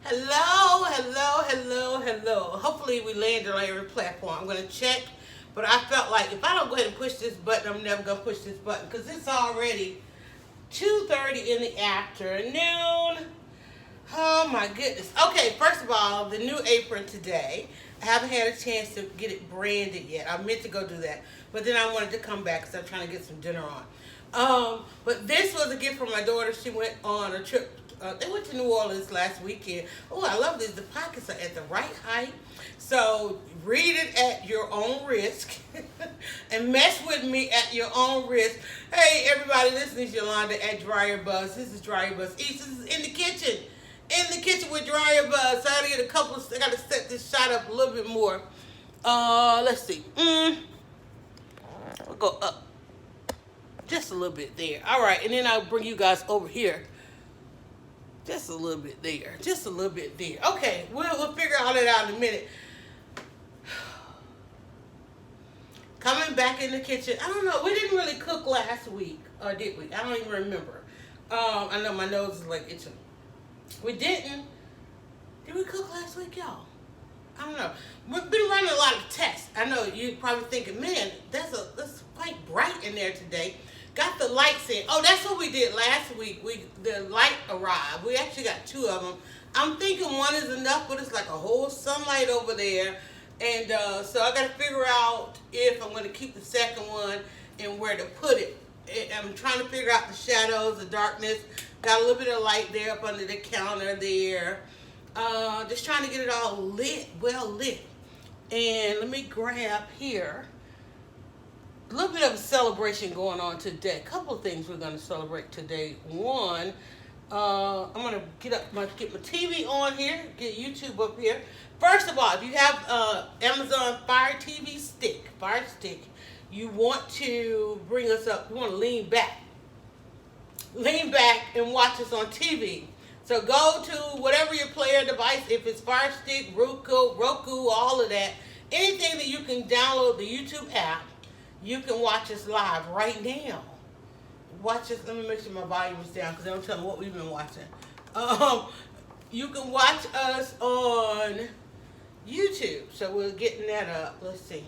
Hello, hello, hello, hello. Hopefully we landed on every platform. I'm gonna check, but I felt like if I don't go ahead and push this button, I'm never gonna push this button because it's already 2:30 in the afternoon. Oh my goodness. Okay, first of all, the new apron today. I haven't had a chance to get it branded yet. I meant to go do that, but then I wanted to come back because I'm trying to get some dinner on. But this was a gift from my daughter. She went on a trip. They went to New Orleans last weekend. Oh, I love this. The pockets are at the right height. So read it at your own risk and mess with me at your own risk. Hey, everybody, this is Yolanda at DryerBuzz. This is DryerBuzz East. This is in the kitchen. In the kitchen with DryerBuzz. So I gotta get a couple of, I gotta set this shot up a little bit more. Let's see. We'll go up just a little bit there. All right, and then I'll bring you guys over here. Just a little bit there. Just a little bit there. Okay, we'll figure all that out in a minute. Coming back in the kitchen. I don't know. We didn't really cook last week, or did we? I don't even remember. I know my nose is like itching. We didn't. Did we cook last week, y'all? I don't know. We've been running a lot of tests. I know you're probably thinking, man, that's quite bright in there today. Got the lights in. Oh, that's what we did last week. The light arrived. We actually got two of them. I'm thinking one is enough, but it's like a whole sunlight over there. And so I got to figure out if I'm going to keep the second one and where to put it. I'm trying to figure out the shadows, the darkness. Got a little bit of light there up under the counter there. Just trying to get it all lit, well lit. And let me grab here. A little bit of a celebration going on today. A couple of things we're going to celebrate today. One, I'm going to get my TV on here, get YouTube up here. First of all, if you have Amazon Fire TV stick, you want to bring us up. You want to lean back and watch us on TV. So go to whatever your player device, if it's Fire Stick, Roku, all of that, anything that you can download the YouTube app. You can watch us live right now. Watch us. Let me make sure my volume is down because I don't tell them what we've been watching. You can watch us on YouTube. So we're getting that up. Let's see.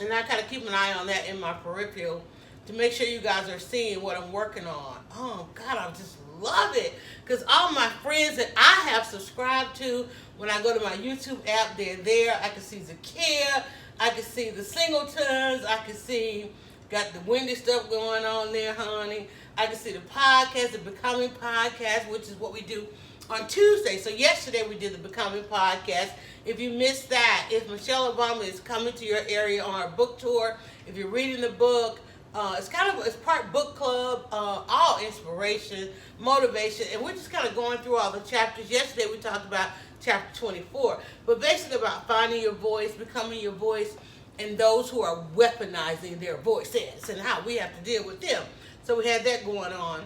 And I kind of keep an eye on that in my peripheral to make sure you guys are seeing what I'm working on. Oh, God, I just love it. Because all my friends that I have subscribed to, when I go to my YouTube app, they're there. I can see Zakia. I can see the Singletons. I can see, got the windy stuff going on there, honey. I can see the podcast, the Becoming Podcast, which is what we do on Tuesday. So yesterday we did the Becoming Podcast. If you missed that, if Michelle Obama is coming to your area on our book tour, if you're reading the book, it's part book club, all inspiration, motivation, and we're just kind of going through all the chapters. Yesterday we talked about chapter 24, but basically about finding your voice, becoming your voice, and those who are weaponizing their voices and how we have to deal with them. So we had that going on.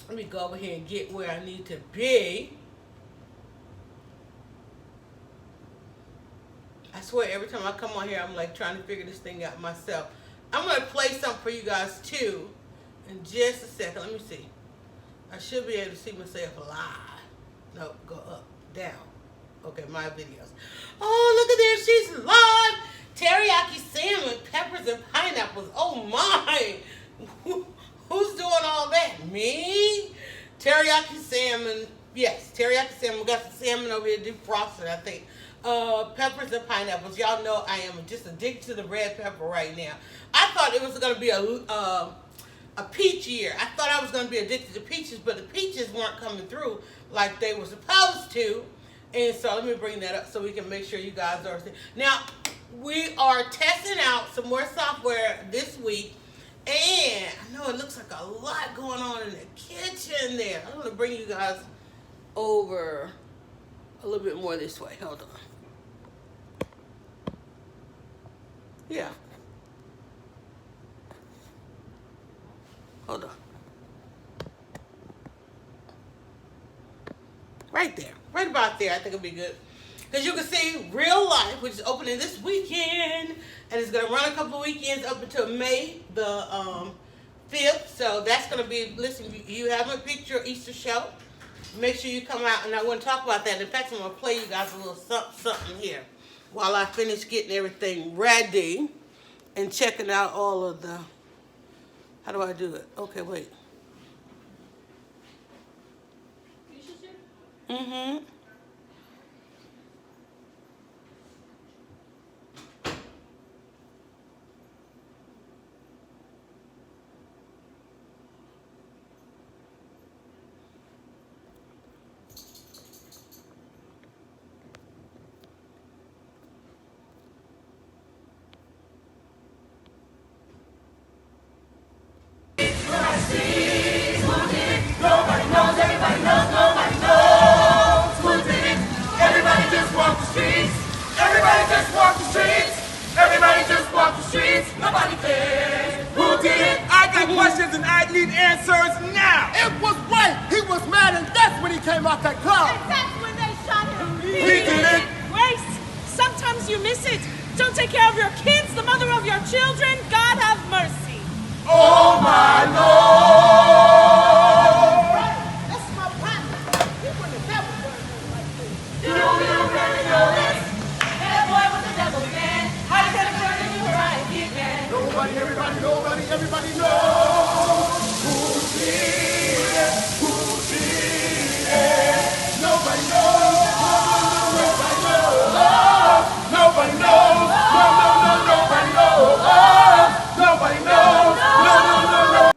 Let me go over here and get where I need to be. I swear every time I come on here, I'm like trying to figure this thing out myself. I'm going to play something for you guys too in just a second. Let me see. I should be able to see myself live. No, go up, down. Okay, my videos. Oh, look at there. She's live. Teriyaki salmon, peppers, and pineapples. Oh, my. Who's doing all that? Me? Teriyaki salmon. Yes, teriyaki salmon. We got some salmon over here defrosted, I think. Peppers and pineapples. Y'all know I am just addicted to the red pepper right now. I thought it was going to be a peach year. I thought I was going to be addicted to peaches, but the peaches weren't coming through like they were supposed to. And so let me bring that up so we can make sure you guys are. Now, we are testing out some more software this week. And I know it looks like a lot going on in the kitchen there. I'm going to bring you guys over a little bit more this way. Hold on. Yeah. Hold on. Right there. Right about there. I think it'll be good. Because you can see Real Life, which is opening this weekend. And it's going to run a couple of weekends up until May the 5th. So that's going to be, listen, you haven't picked your Easter show. Make sure you come out, and I want to talk about that. In fact, I'm going to play you guys a little something here while I finish getting everything ready and checking out all of the, how do I do it? Okay, wait. Mm-hmm. Nobody cares. Who did it? I got questions and I need answers now. It was right. He was mad, and that's when he came out that cloud. And that's when they shot him. He did it. Grace, sometimes you miss it. Don't take care of your kids, the mother of your children. God have mercy. Oh my Lord. That's my partner. He wouldn't have never done nothing like this. You really know this. That boy was the devil's man. How you gonna burn if you were right again? Nobody, everybody knows who did it. Who did it? Nobody knows. Nobody knows. Nobody knows. No, nobody knows. Nobody knows. No.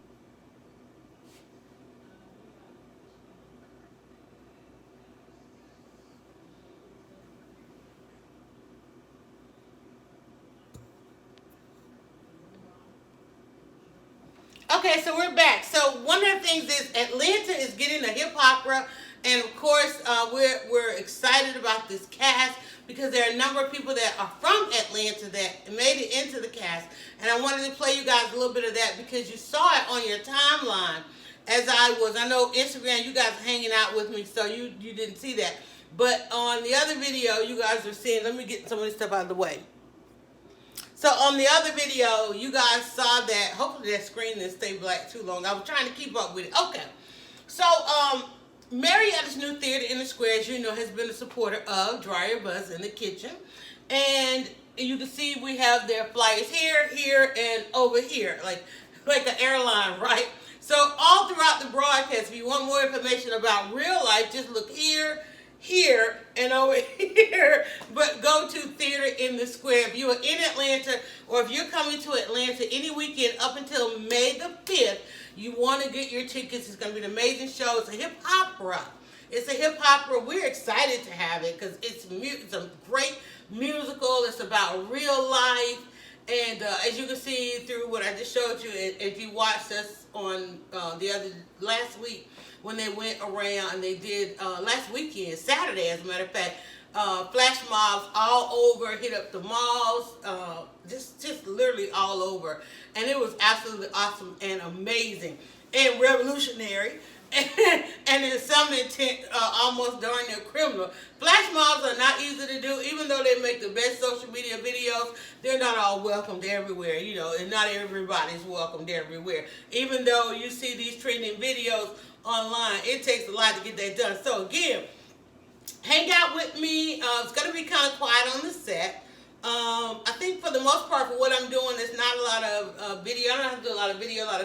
Okay, so we're back. So one of the things is Atlanta is getting a hip opera, and of course we're excited about this cast because there are a number of people that are from Atlanta that made it into the cast, and I wanted to play you guys a little bit of that because you saw it on your timeline as I was. I know Instagram, you guys are hanging out with me, so you didn't see that, but on the other video you guys are seeing. Let me get some of this stuff out of the way. So on the other video, you guys saw that. Hopefully that screen didn't stay black too long. I was trying to keep up with it. Okay. So Marinated new theater in the square, as you know, has been a supporter of DryerBuzz in the kitchen. And you can see we have their flyers here, and over here, like an airline, right? So all throughout the broadcast, if you want more information about real life, just look here, and over here, but go to Theater in the Square. If you are in Atlanta, or if you're coming to Atlanta any weekend up until May the 5th, you want to get your tickets. It's going to be an amazing show. It's a hip opera. We're excited to have it because it's a great musical. It's about real life. And as you can see through what I just showed you, if you watched us on last week, when they went around and they did last weekend, Saturday as a matter of fact, flash mobs all over, hit up the malls, just literally all over. And it was absolutely awesome and amazing and revolutionary. And in some intent, almost darn near criminal. Flash mobs are not easy to do, even though they make the best social media videos. They're not all welcomed everywhere, and not everybody's welcomed everywhere. Even though you see these trending videos online, it takes a lot to get that done. So again, hang out with me. It's going to be kind of quiet on the set. I think for the most part, for what I'm doing, there's not a lot of video. I don't have to do a lot of video, a lot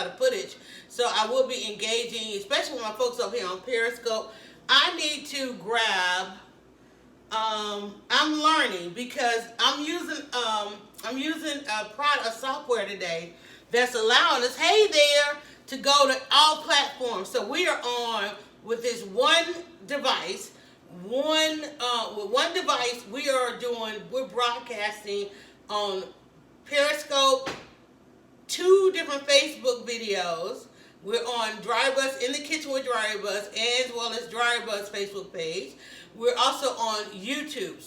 of footage. So I will be engaging, especially with my folks over here on Periscope. I need to grab. I'm learning because I'm using a software today that's allowing us, hey there, to go to all platforms. So we are on with this one device. With one device, we're broadcasting on Periscope, 2 different Facebook videos. We're on DryerBuzz, in the kitchen with DryerBuzz, as well as DryerBuzz Facebook page. We're also on YouTube,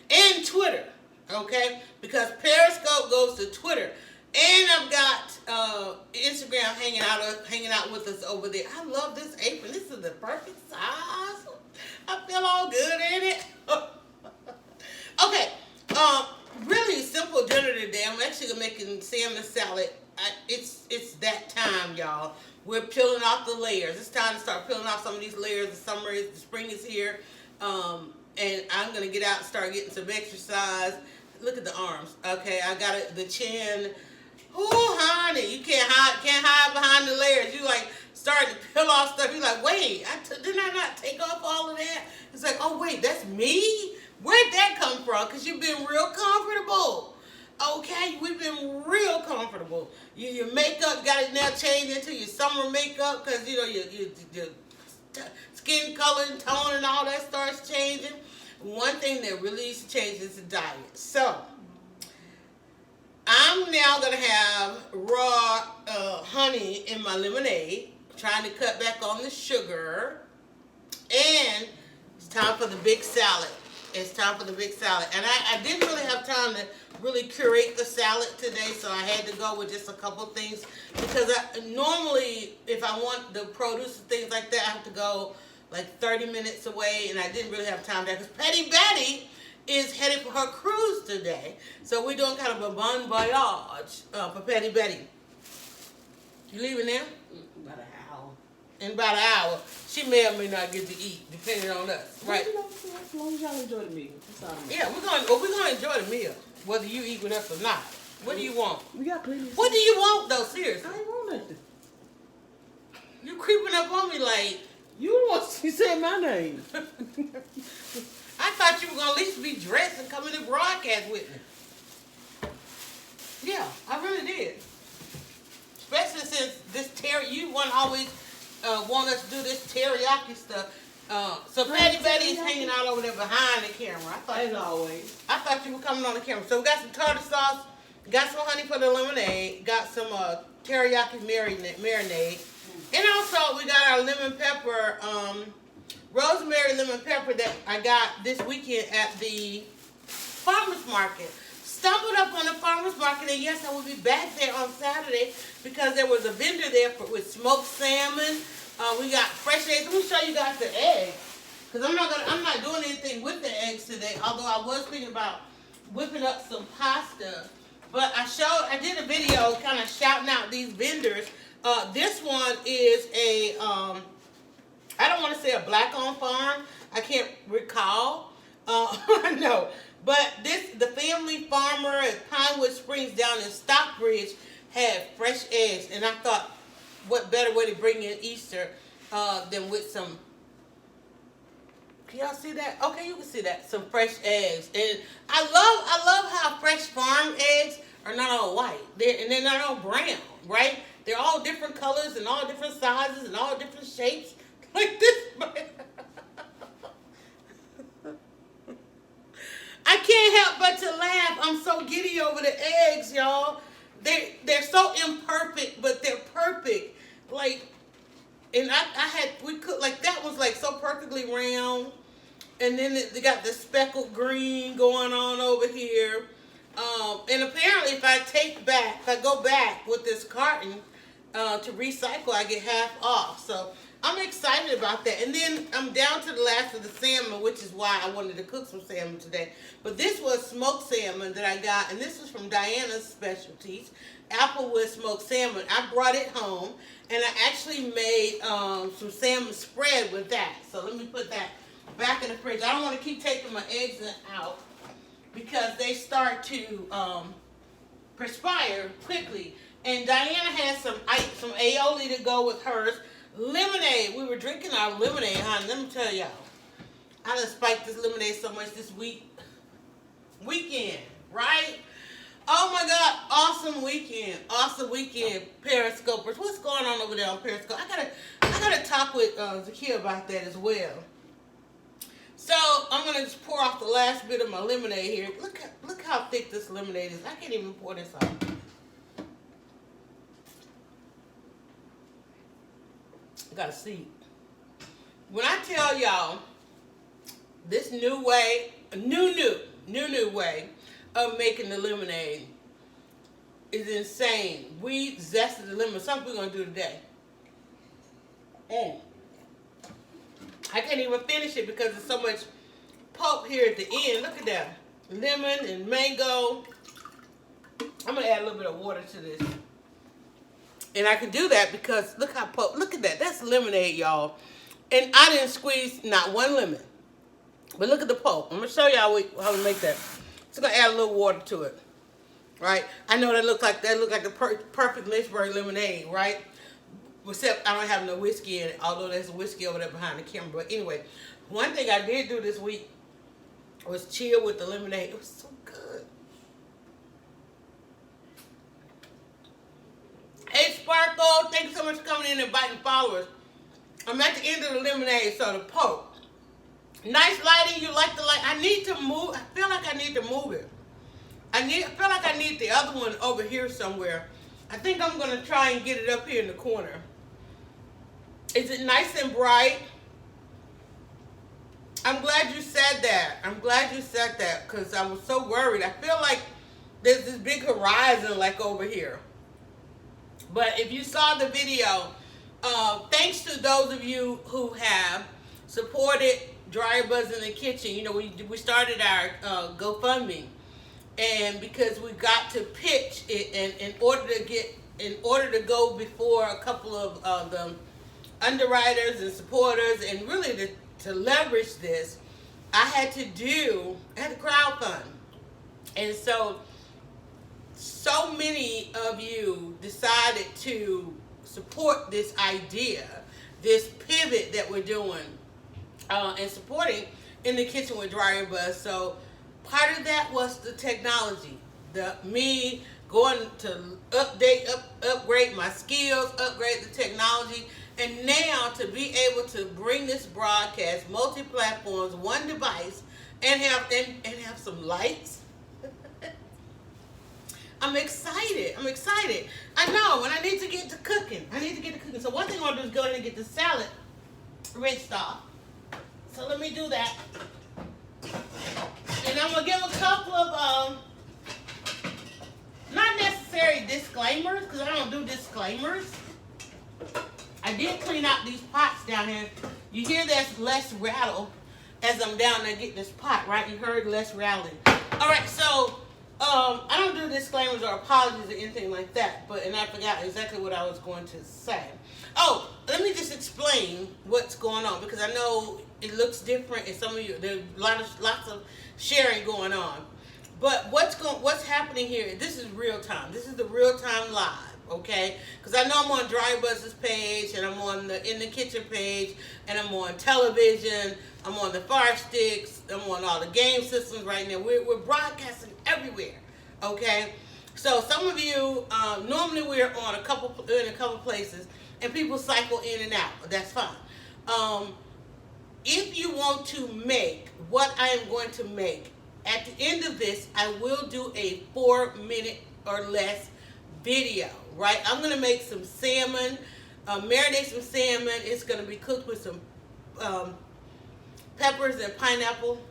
and Twitter, okay? Because Periscope goes to Twitter. And I've got Instagram hanging out with us over there. I love this apron. This is the perfect size. I feel all good in it. Okay, really simple dinner today. I'm actually making salmon salad. It's that y'all. We're peeling off the layers. It's time to start peeling off some of these layers. The spring is here. And I'm going to get out and start getting some exercise. Look at the arms. Okay, I got it, the chin. Ooh, honey, you can't hide behind the layers. You like start to peel off stuff. You're like, wait, didn't I not take off all of that? It's like, oh wait, that's me? Where'd that come from? Because you've been real comfortable. Okay, we've been real comfortable. Your makeup got it now changed into your summer makeup because you know your skin color and tone and all that starts changing. One thing that really needs to change is the diet. So I'm now gonna have raw honey in my lemonade. Trying to cut back on the sugar, and it's time for the big salad. It's time for the big salad, and I didn't really have time to really curate the salad today, so I had to go with just a couple things because normally if I want the produce and things like that, I have to go like 30 minutes away, and I didn't really have time to because Petty Betty is headed for her cruise today, so we're doing kind of a bon voyage for Petty Betty. You leaving now? About an hour. In about an hour, she may or may not get to eat, depending on us, right? As long as y'all enjoy the meal. That's all I'm Yeah, we're gonna enjoy the meal, whether you eat with us or not. What do you want? We got plenty of What do you want though? Seriously, I ain't want nothing. you creeping up on me like You the one who said my name. I thought you were gonna at least be dressed and come in and broadcast with me. Yeah, I really did. Especially since this you want always want us to do this teriyaki stuff. So Patty Betty is hanging out over there behind the camera. As always. I thought you were coming on the camera. So we got some tartar sauce, got some honey for the lemonade, got some teriyaki marinade, and also we got our lemon pepper, rosemary lemon pepper that I got this weekend at the farmer's market. Stumbled up on the farmer's market, and yes, I will be back there on Saturday because there was a vendor there with smoked salmon. We got fresh eggs. Let me show you guys the eggs, because I'm not doing anything with the eggs today. Although I was thinking about whipping up some pasta, but I did a video kind of shouting out these vendors. This one is a I don't want to say a black-owned farm. I can't recall. No. But the family farmer at Pinewood Springs down in Stockbridge had fresh eggs. And I thought, what better way to bring in Easter than with some, can y'all see that? Okay, you can see that. Some fresh eggs. And I love how fresh farm eggs are not all white. They're not all brown, right? They're all different colors and all different sizes and all different shapes. Like this. I can't help but to laugh. I'm so giddy over the eggs, y'all. They're so imperfect, but they're perfect. Like, and we cooked, like that was like so perfectly round. And then they got the speckled green going on over here. And apparently if I go back with this carton to recycle, I get half off. So I'm excited about that. And then I'm down to the last of the salmon, which is why I wanted to cook some salmon today. But this was smoked salmon that I got, and this was from Diana's Specialties, Applewood smoked salmon. I brought it home, and I actually made some salmon spread with that. So let me put that back in the fridge. I don't want to keep taking my eggs out because they start to perspire quickly. And Diana had some aioli to go with hers. Lemonade. We were drinking our lemonade, honey. Let me tell y'all. I done spiked this lemonade so much this weekend, right? Oh my God, awesome weekend. Awesome weekend, Periscopers. What's going on over there on Periscope? I gotta talk with Zakia about that as well. So I'm gonna just pour off the last bit of my lemonade here. Look how thick this lemonade is. I can't even pour this off. Got a seat. When I tell y'all this new way, new way of making the lemonade is insane. We zested the lemon. Something we're gonna do today. I can't even finish it because there's so much pulp here at the end. Look at that. Lemon and mango. I'm gonna add a little bit of water to this. And I can do that because look at that. That's lemonade, y'all. And I didn't squeeze not one lemon. But look at the pulp. I'm gonna show y'all how we make that. Just gonna add a little water to it, right? I know that look like the perfect Lynchburg lemonade, right? Except I don't have no whiskey in it, although there's whiskey over there behind the camera. But anyway, one thing I did do this week was chill with the lemonade. It was so good. Hey Sparkle, thank you so much for coming in and inviting followers. I'm at the end of the lemonade, so the pulp. Nice lighting, you like the light. I need to move, I feel like I need to move it. I feel like I need the other one over here somewhere. I think I'm gonna try and get it up here in the corner. Is it nice and bright? I'm glad you said that. I'm glad you said that because I was so worried. I feel like there's this big horizon like over here. But if you saw the video, thanks to those of you who have supported DryerBuzz in the Kitchen. You know, we started our GoFundMe, and because we got to pitch it, and in order to go before a couple of the underwriters and supporters, and really to leverage this, I had to crowdfund, and so many of you decided to support this idea, this pivot that we're doing, and supporting in the kitchen with DryerBuzz. So part of that was the technology, me going to upgrade my skills, upgrade the technology, and now to be able to bring this broadcast multi-platforms, one device, and have some lights. I'm excited. I know, and I need to get to cooking. So one thing I'm gonna do is go ahead and get the salad rinsed off. So let me do that. And I'm gonna give a couple of not necessary disclaimers, because I don't do disclaimers. I did clean out these pots down here. You hear there's less rattle as I'm down there getting this pot, right? You heard less rattling. All right, so I don't do disclaimers or apologies or anything like that, and I forgot exactly what I was going to say. Oh, let me just explain what's going on, because I know it looks different, and some of you, there's lots of sharing going on. But what's happening here? This is real time. This is the real time live, okay? Because I know I'm on DryerBuzz's page, and I'm on the In the Kitchen page, and I'm on television. I'm on the Fire Sticks. I'm on all the game systems right now. We're broadcasting everywhere, okay? So some of you, normally we're on in a couple places, and people cycle in and out. That's fine. If you want to make what I am going to make, at the end of this, I will do a 4-minute or less video, right? I'm going to make some salmon, marinate some salmon. It's going to be cooked with some peppers and pineapple.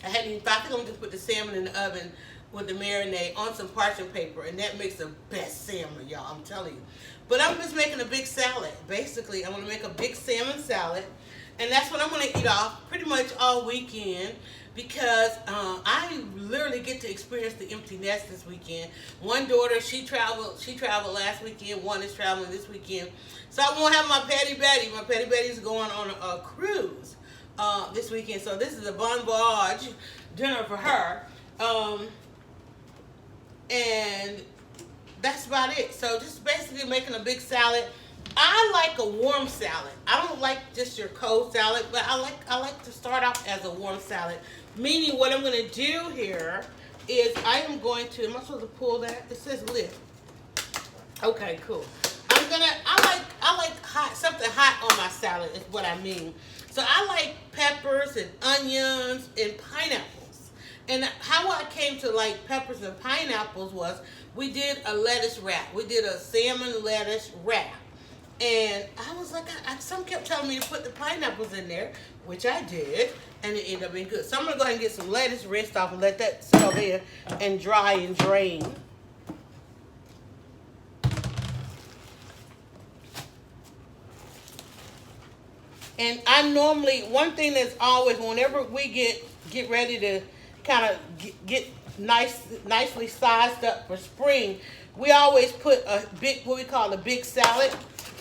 I think I'm going to just put the salmon in the oven with the marinade on some parchment paper, and that makes the best salmon, y'all, I'm telling you. But I'm just making a big salad. Basically, I'm going to make a big salmon salad, and that's what I'm going to eat off pretty much all weekend, because I literally get to experience the empty nest this weekend. One daughter, she traveled last weekend. One is traveling this weekend. So I won't have my Patty Betty. My Patty Betty's going on a cruise this weekend. So this is a bon voyage dinner for her. And that's about it. So just basically making a big salad. I like a warm salad. I don't like just your cold salad, but I like to start off as a warm salad. Meaning what I'm going to do here is am I supposed to pull that? It says lift. Okay, cool. I like something hot on my salad is what I mean. So I like peppers and onions and pineapples. And how I came to like peppers and pineapples was we did a lettuce wrap. We did a salmon lettuce wrap. And I was like, some kept telling me to put the pineapples in there, which I did, and it ended up being good. So I'm going to go ahead and get some lettuce rinsed off and let that sit over there and dry and drain. And I normally, one thing that's always, whenever we get ready to kind of get nicely sized up for spring, we always put a big, what we call a big salad.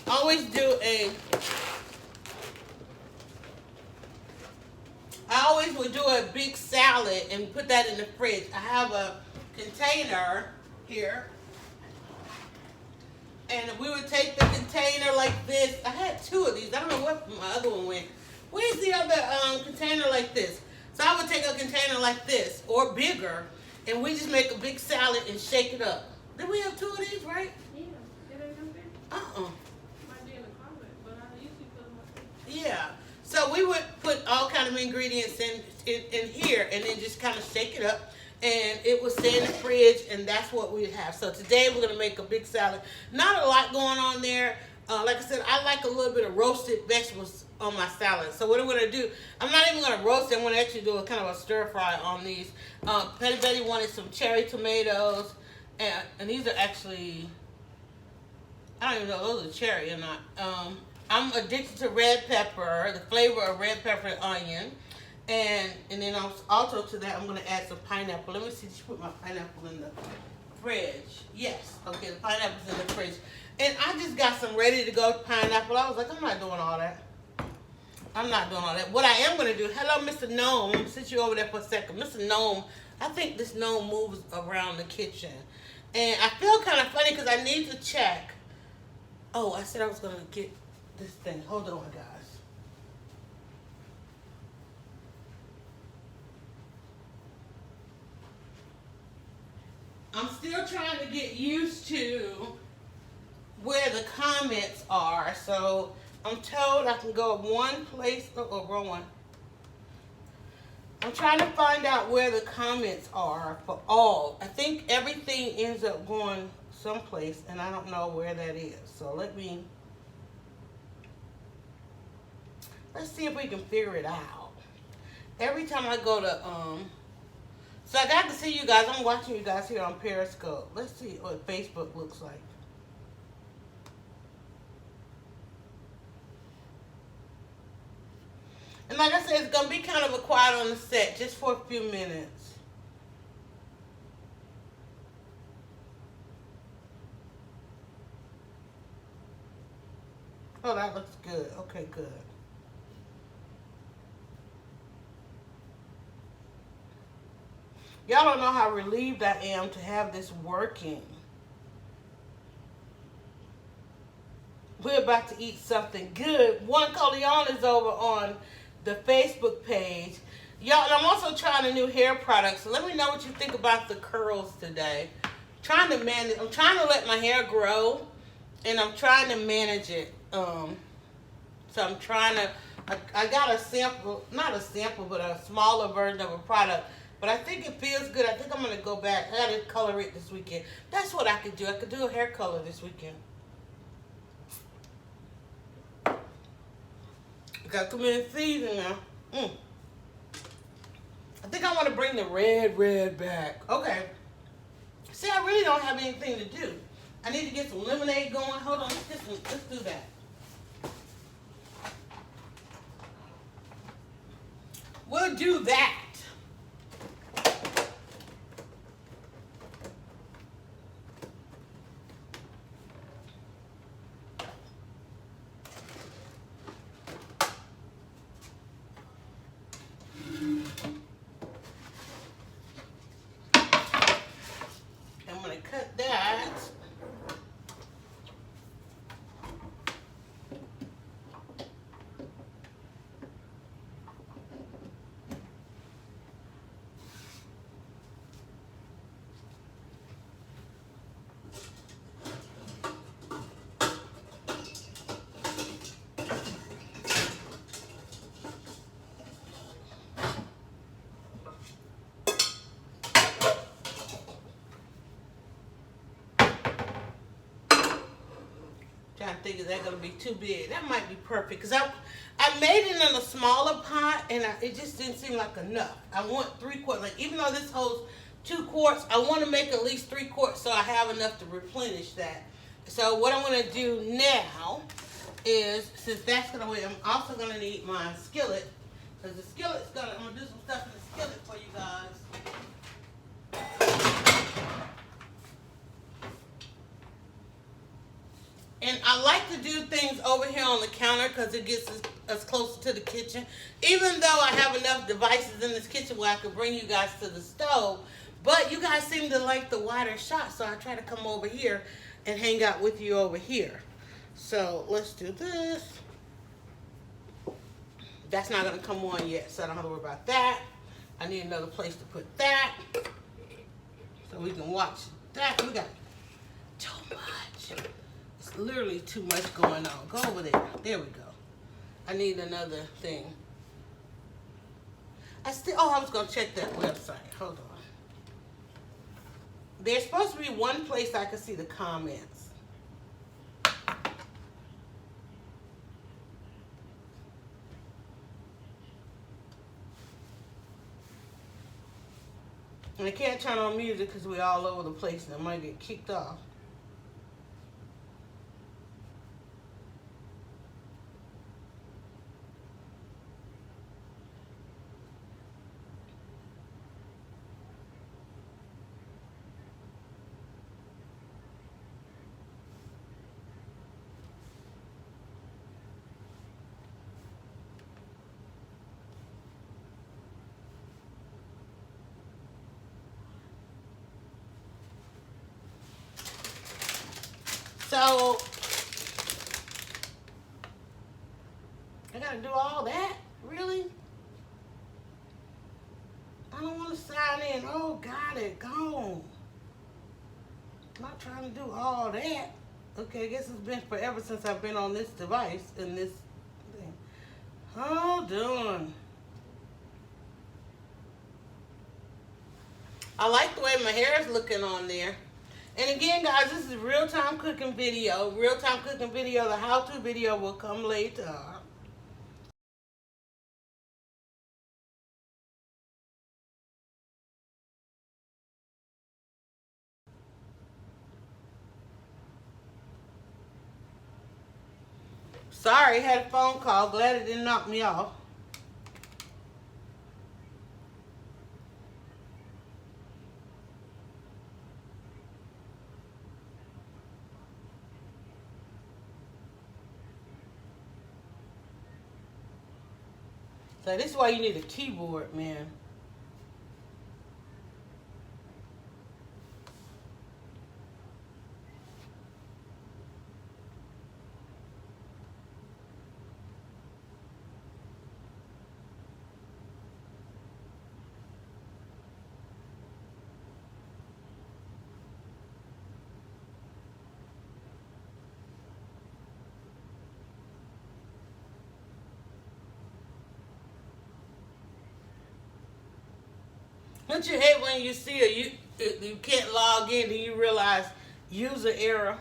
Always do a, I always would do a big salad and put that in the fridge. I have a container here. And we would take the container like this. I had two of these. I don't know where my other one went. Where's the other container like this? So I would take a container like this or bigger, and we just make a big salad and shake it up. Did we have two of these, right? Yeah, it ain't no big. Might be in the closet, but I usually put them up there. Yeah. So we would put all kind of ingredients in here, and then just kind of shake it up. And it would stay in the fridge, and that's what we'd have. So today we're gonna make a big salad. Not a lot going on there. Like I said, I like a little bit of roasted vegetables on my salad. So what I'm gonna do, I'm not even gonna roast it. I'm gonna actually do a kind of a stir fry on these. Petty Betty wanted some cherry tomatoes, and these are actually, I don't even know if those are cherry or not. I'm addicted to red pepper, the flavor of red pepper and onion. And then also to that, I'm going to add some pineapple. Let me see, did you put my pineapple in the fridge? Yes. Okay, the pineapple's in the fridge. And I just got some ready to go pineapple. I was like, I'm not doing all that. I'm not doing all that. What I am going to do, hello, Mr. Gnome. Sit you over there for a second. Mr. Gnome, I think this gnome moves around the kitchen. And I feel kind of funny because I need to check. Oh, I said I was going to get this thing. Hold on, guys. I'm still trying to get used to where the comments are. So I'm told I can go one place. Oh, wrong one. I'm trying to find out where the comments are for all. I think everything ends up going someplace, and I don't know where that is. So let's see if we can figure it out. Every time I go to so I got to see you guys. I'm watching you guys here on Periscope. Let's see what Facebook looks like. And like I said, it's going to be kind of a quiet on the set just for a few minutes. Oh, that looks good. Okay, good. Y'all don't know how relieved I am to have this working. We're about to eat something good. One Coleon is over on the Facebook page. Y'all, and I'm also trying a new hair product, so let me know what you think about the curls today. I'm trying to let my hair grow, and I'm trying to manage it. So I'm trying to, I got a sample, not a sample, but a smaller version of a product. But I think it feels good. I think I'm going to go back. I got to color it this weekend. That's what I could do. I could do a hair color this weekend. Got too many seeds in there. I think I want to bring the red back. Okay. See, I really don't have anything to do. I need to get some lemonade going. Hold on. Let's do that. We'll do that. Trying to think, is that going to be too big? That might be perfect because I made it in a smaller pot and it just didn't seem like enough. I want 3 quarts. Like, even though this holds 2 quarts, I want to make at least 3 quarts so I have enough to replenish that. So what I'm going to do now is, since that's going to wait, I'm also going to need my skillet, because the skillet's going to, I'm going to do some stuff in the skillet for you guys. And I like to do things over here on the counter because it gets us closer to the kitchen. Even though I have enough devices in this kitchen where I can bring you guys to the stove. But you guys seem to like the wider shot, so I try to come over here and hang out with you over here. So let's do this. That's not going to come on yet, so I don't have to worry about that. I need another place to put that so we can watch that. We got too much. It's literally too much going on. Go over there. There we go. I need another thing. I was going to check that website. Hold on. There's supposed to be one place I can see the comments. And I can't turn on music because we're all over the place and I might get kicked off. So, I gotta do all that? Really? I don't want to sign in. Oh, got it. Gone. I'm not trying to do all that. Okay, I guess it's been forever since I've been on this device and this thing. Hold on. I like the way my hair is looking on there. And again, guys, this is real-time cooking video. Real-time cooking video. The how-to video will come later. Sorry, had a phone call. Glad it didn't knock me off. So this is why you need a keyboard, man. Don't you hate when you see you can't log in and you realize user error?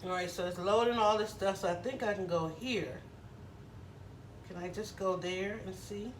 Alright, so it's loading all this stuff, so I think I can go here. Can I just go there and see?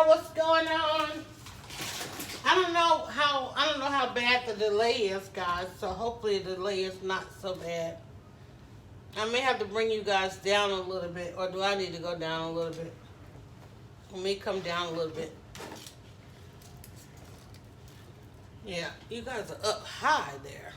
What's going on? I don't know how bad the delay is, guys, so hopefully the delay is not so bad. I may have to bring you guys down a little bit, or do I need to go down a little bit? Let me come down a little bit. Yeah, you guys are up high there.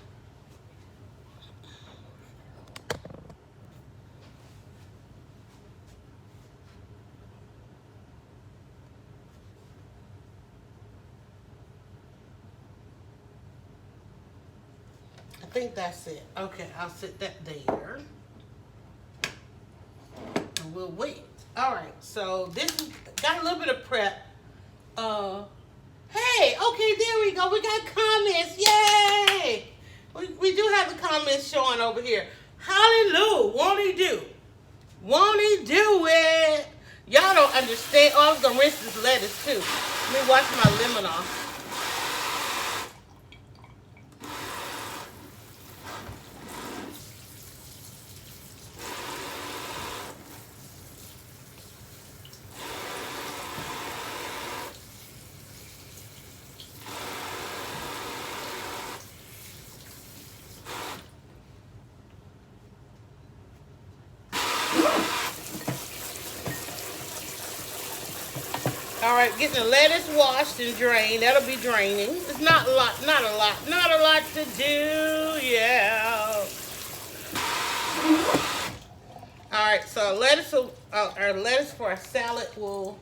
I think that's it. Okay, I'll sit that there. And we'll wait. Alright, so this is, got a little bit of prep. Hey, okay, there we go. We got comments. Yay! We do have the comments showing over here. Hallelujah. Won't he do? Won't he do it? Y'all don't understand. Oh, I was gonna rinse this lettuce too. Let me wash my lemon off. All right, getting the lettuce washed and drained. That'll be draining. It's not a lot, not a lot, not a lot to do. Yeah. All right, so our lettuce for our salad will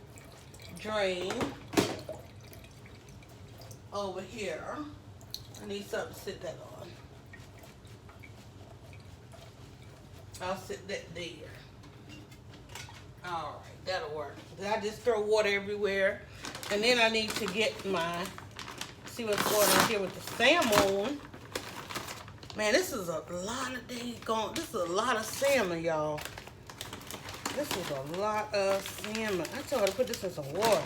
drain over here. I need something to sit that on. I'll sit that there. All right, that'll work. I just throw water everywhere. And then I need to get see what's going on here with the salmon. Man, this is a lot of this is a lot of salmon, y'all. This is a lot of salmon. I told her to put this in some water.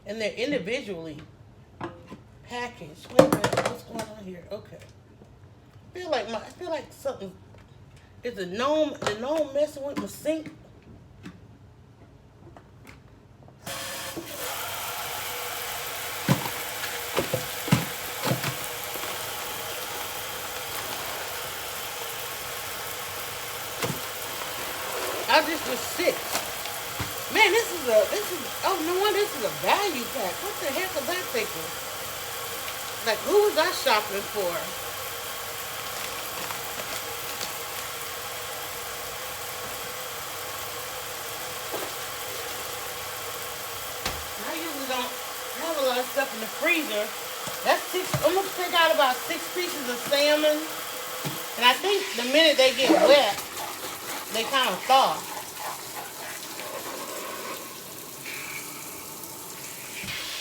And they're individually packaged. Wait a minute, what's going on here? Okay. I feel like something. Is the gnome messing with my sink? I just was sick. Man, oh no wonder this is a value pack. What the heck was I thinking? Like, who was I shopping for? Don't have a lot of stuff in the freezer. I'm gonna take out about 6 pieces of salmon. And I think the minute they get wet, they kind of thaw.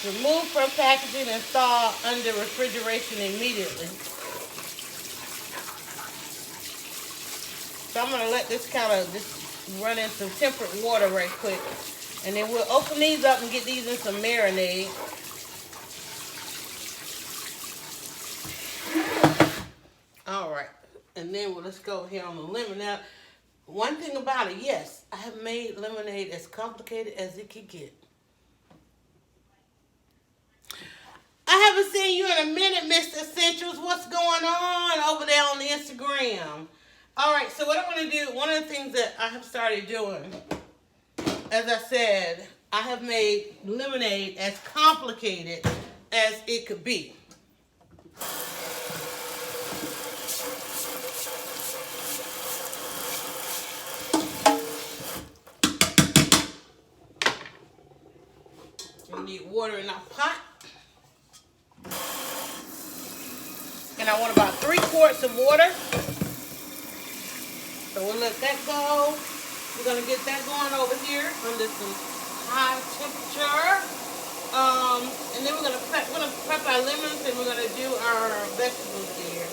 Remove from packaging and thaw under refrigeration immediately. So I'm gonna let this kind of just run in some temperate water right quick. And then we'll open these up and get these in some marinade. All right. And then let's go here on the lemon. Now, one thing about it, yes, I have made lemonade as complicated as it could get. I haven't seen you in a minute, Mr. Essentials. What's going on over there on the Instagram? All right, so what I'm going to do, one of the things that I have started doing, as I said, I have made lemonade as complicated as it could be. We need water in our pot. And I want about 3 quarts of water. So we'll let that go. We're going to get that going over here under some high temperature. And then we're going to prep our lemons and we're going to do our vegetables here.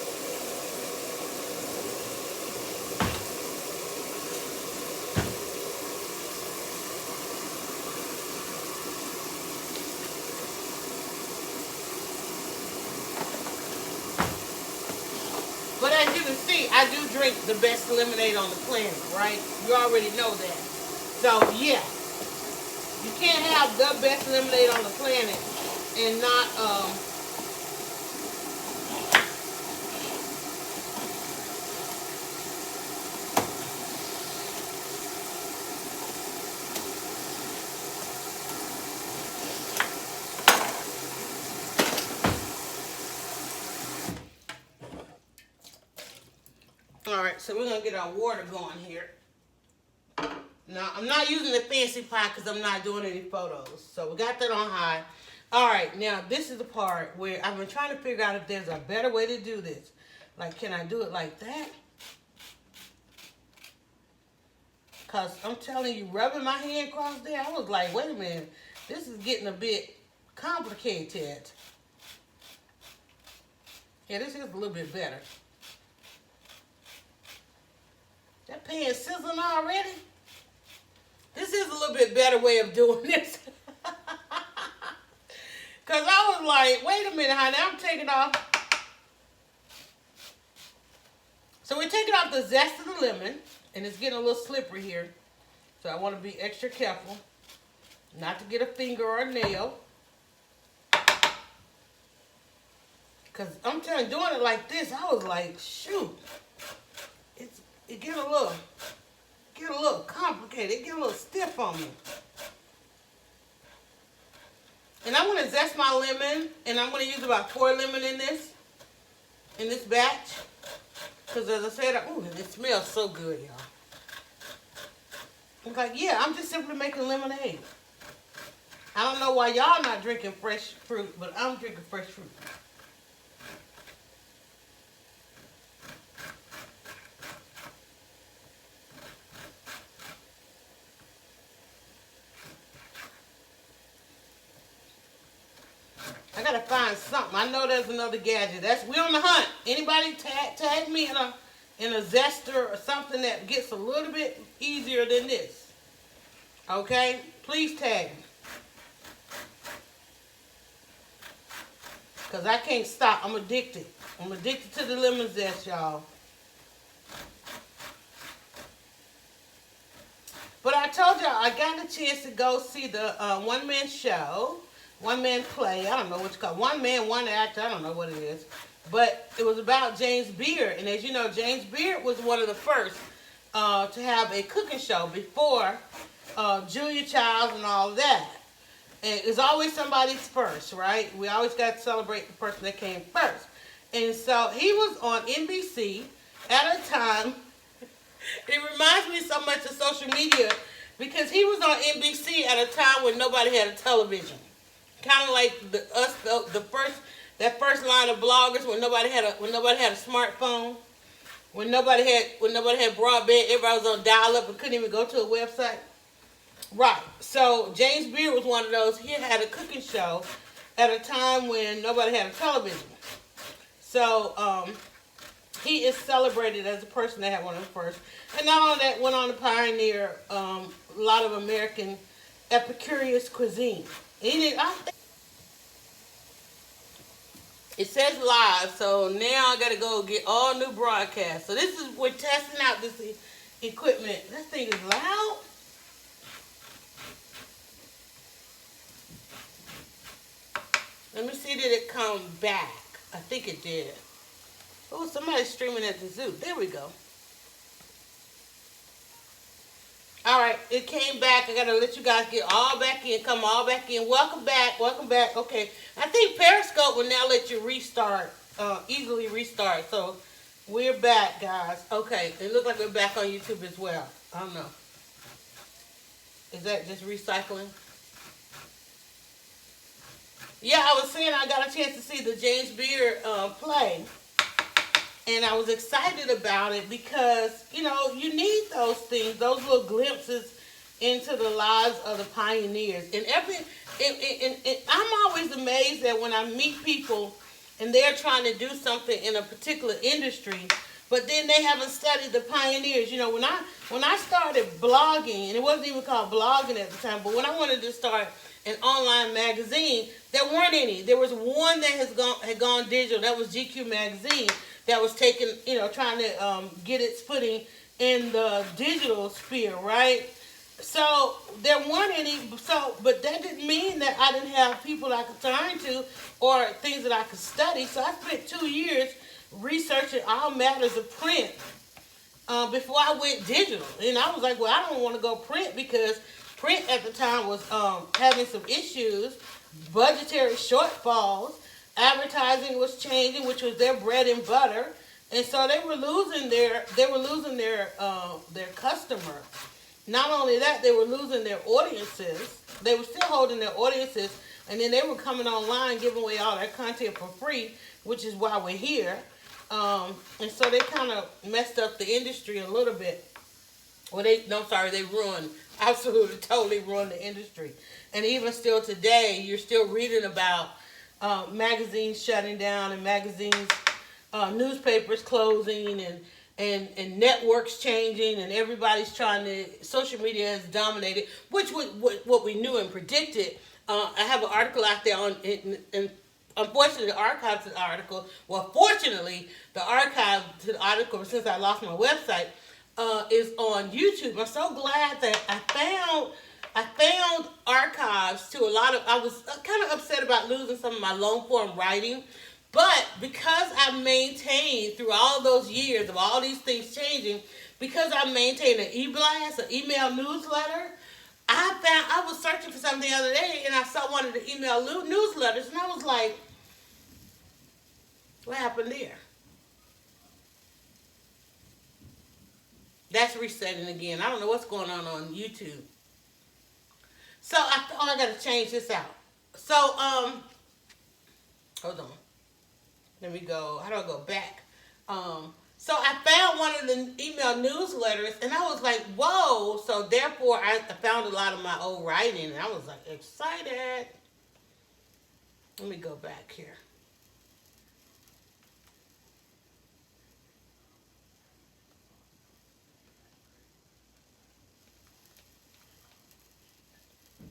But as you can see, I do drink the best lemonade on the planet, right? You already know that. So, yeah. You can't have the best lemonade on the planet and not, Alright, so we're going to get our water going here. Now, I'm not using the fancy pot because I'm not doing any photos. So we got that on high. Alright, now this is the part where I've been trying to figure out if there's a better way to do this. Like, can I do it like that? Because I'm telling you, rubbing my hand across there, I was like, wait a minute. This is getting a bit complicated. Yeah, this is a little bit better. That pan sizzling already? This is a little bit better way of doing this. Because I was like, wait a minute, honey, I'm taking off. So we're taking off the zest of the lemon, and it's getting a little slippery here. So I want to be extra careful not to get a finger or a nail. Because I'm telling you, doing it like this, I was like, shoot. It get a little complicated. It get a little stiff on me. And I'm going to zest my lemon, and I'm going to use about 4 lemon in this batch. Because as I said, ooh, it smells so good, y'all. I'm like, yeah, I'm just simply making lemonade. I don't know why y'all not drinking fresh fruit, but I'm drinking fresh fruit. I gotta find something. I know there's another gadget. We're on the hunt. Anybody tag me in a zester or something that gets a little bit easier than this. Okay? Please tag me. Because I can't stop. I'm addicted. I'm addicted to the lemon zest, y'all. But I told y'all I got a chance to go see the one-man show. One-man play, I don't know what you call it. One man, one actor, I don't know what it is. But it was about James Beard. And as you know, James Beard was one of the first to have a cooking show before Julia Childs and all of that. And it's always somebody's first, right? We always got to celebrate the person that came first. And so he was on NBC at a time. It reminds me so much of social media because he was on NBC at a time when nobody had a television. Kind of like that first line of bloggers when nobody had a smartphone, when nobody had broadband, everybody was on dial-up and couldn't even go to a website. Right. So James Beard was one of those. He had a cooking show at a time when nobody had a television. So he is celebrated as a person that had one of the first. And not only that, went on to pioneer a lot of American Epicurious cuisine. It says live, so now I gotta go get all new broadcasts. So we're testing out this equipment. That thing is loud. Let me see, did it come back? I think it did. Oh, somebody's streaming at the zoo. There we go. All right, it came back. I got to let you guys get all back in. Come all back in. Welcome back. Welcome back. Okay. I think Periscope will now let you restart, easily restart. So we're back, guys. Okay. It looks like we're back on YouTube as well. I don't know. Is that just recycling? Yeah, I was saying I got a chance to see the James Beard play. And I was excited about it because, you know, you need those things, those little glimpses into the lives of the pioneers. And I'm always amazed that when I meet people and they're trying to do something in a particular industry, but then they haven't studied the pioneers. You know, when I started blogging, and it wasn't even called blogging at the time, but when I wanted to start an online magazine, there weren't any. There was one that had gone digital. That was GQ Magazine. That was taking, you know, trying to get its footing in the digital sphere, right? So there weren't any, but that didn't mean that I didn't have people I could turn to or things that I could study. So I spent 2 years researching all matters of print before I went digital. And I was like, well, I don't want to go print because print at the time was having some issues, budgetary shortfalls. Advertising was changing, which was their bread and butter, and so they were losing their customer. Not only that, they were losing their audiences. They were still holding their audiences, and then they were coming online, giving away all their content for free, which is why we're here. And so they kind of messed up the industry a little bit. Well, they ruined, absolutely, totally ruined the industry. And even still today, you're still reading about magazines shutting down and magazines, newspapers closing and networks changing, and everybody's trying to. Social media has dominated, which what we knew and predicted. I have an article out there on and unfortunately, the archive to the article. Well, fortunately, the archive to the article, since I lost my website, is on YouTube. I'm so glad that I found archives to a lot of. I was kind of upset about losing some of my long form writing, but because I maintained through all those years of all these things changing, because I maintained an e-blast, an email newsletter. I was searching for something the other day, and I saw one of the email newsletters, and I was like, what happened there? That's resetting again. I don't know what's going on YouTube. So I got to change this out. So, hold on. Let me go. How do I go back? So I found one of the email newsletters, and I was like, whoa. So therefore, I found a lot of my old writing, and I was like excited. Let me go back here.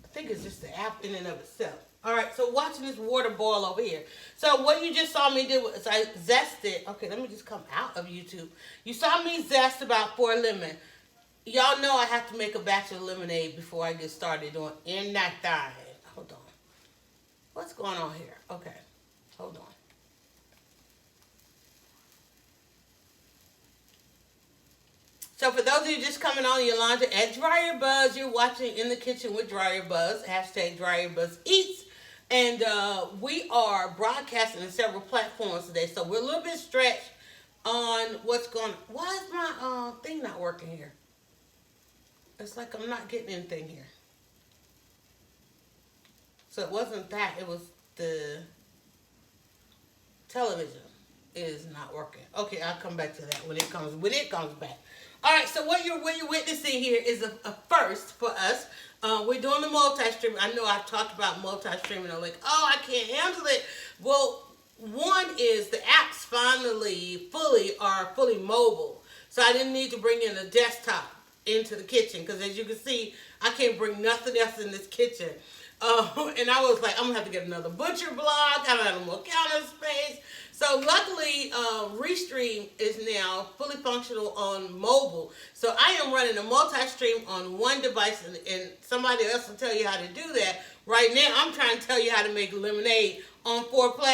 I think it's just the app in and of itself. All right, so watching this water boil over here. So what you just saw me do was I zested. Okay, let me just come out of YouTube. You saw me zest about 4 lemon. Y'all know I have to make a batch of lemonade before I get started doing in that thing. Hold on. What's going on here? Okay, hold on. So for those of you just coming on, Yolanda at DryerBuzz, you're watching In the Kitchen with DryerBuzz, hashtag DryerBuzz Eats. And we are broadcasting on several platforms today, so we're a little bit stretched on what's going on. Why is my thing not working here? It's like I'm not getting anything here. So it wasn't that, it was the television is not working. Okay, I'll come back to that when it comes back. All right, so what you're witnessing here is a first for us. We're doing the multi-stream. I know I've talked about multi-streaming. I'm like, oh, I can't handle it. Well, one is the apps finally fully mobile. So I didn't need to bring in a desktop into the kitchen because as you can see, I can't bring nothing else in this kitchen. And I was like, I'm going to have to get another butcher block. I don't have more counter space. So luckily, Restream is now fully functional on mobile. So I am running a multi-stream on one device, and somebody else will tell you how to do that. Right now, I'm trying to tell you how to make lemonade on 5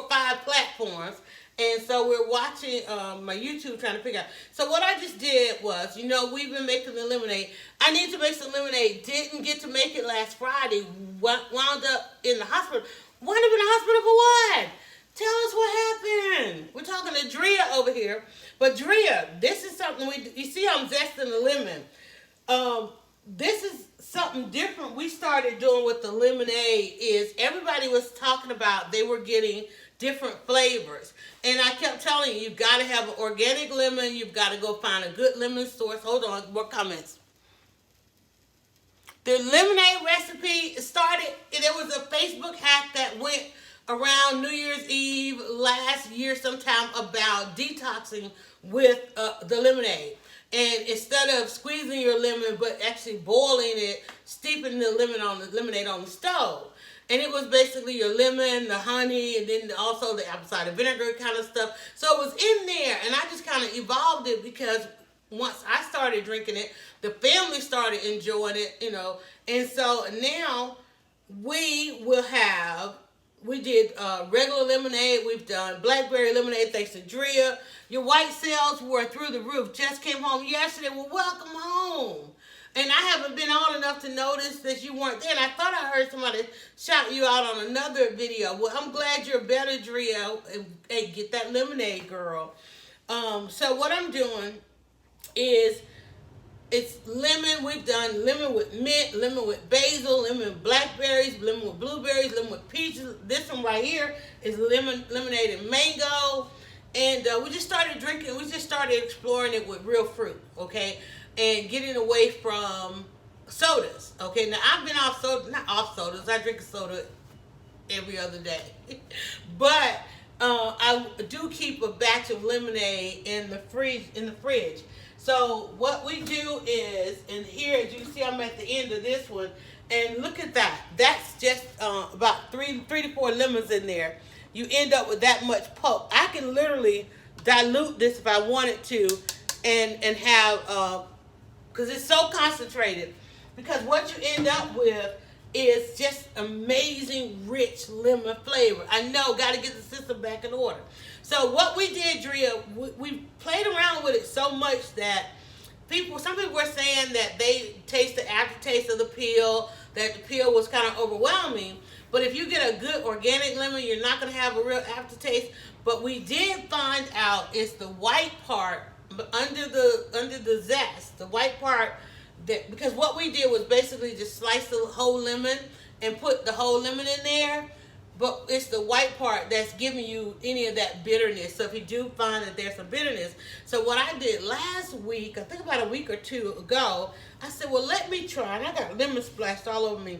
platforms. And so we're watching my YouTube trying to figure out. So what I just did was, we've been making the lemonade. I need to make some lemonade. Didn't get to make it last Friday. Wound up in the hospital. Wound up in the hospital for what? Tell us what happened. We're talking to Drea over here. But Drea, this is something you see I'm zesting the lemon. This is something different we started doing with the lemonade is everybody was talking about they were getting different flavors. And I kept telling you, you've got to have an organic lemon. You've got to go find a good lemon source. Hold on, more comments. The lemonade recipe started, there was a Facebook hack that went around New Year's Eve last year sometime about detoxing with the lemonade. And instead of squeezing your lemon, but actually boiling it, steeping the lemonade on the stove. And it was basically your lemon, the honey, and then also the apple cider vinegar kind of stuff. So it was in there, and I just kind of evolved it because once I started drinking it, the family started enjoying it, And so now we did regular lemonade. We've done blackberry lemonade thanks to Drea. Your white cells were through the roof. Just came home yesterday. Well, welcome home. And I haven't been on enough to notice that you weren't there. And I thought I heard somebody shout you out on another video. Well, I'm glad you're better, Drea. Hey, get that lemonade, girl. So what I'm doing is it's lemon. We've done lemon with mint, lemon with basil, lemon with blackberries, lemon with blueberries, lemon with peaches. This one right here is lemonade and mango. And we just started drinking. We just started exploring it with real fruit, okay? And getting away from sodas, okay? Now, I've been not off sodas. I drink a soda every other day. But I do keep a batch of lemonade in the fridge. So what we do is, and here as you can see, I'm at the end of this one, and look at that. That's just about three to four lemons in there. You end up with that much pulp. I can literally dilute this if I wanted to, and have because it's so concentrated. Because what you end up with is just amazing, rich lemon flavor. I know, got to get the system back in order. So what we did, Drea, we played around with it so much that some people were saying that they taste the aftertaste of the peel, that the peel was kind of overwhelming. But if you get a good organic lemon, you're not going to have a real aftertaste. But we did find out it's the white part under the zest, the white part. Because what we did was basically just slice the whole lemon and put the whole lemon in there, but it's the white part that's giving you any of that bitterness. So if you do find that there's some bitterness, so what I did last week, I think about a week or two ago, I said, well, let me try, and I got lemon splashed all over me.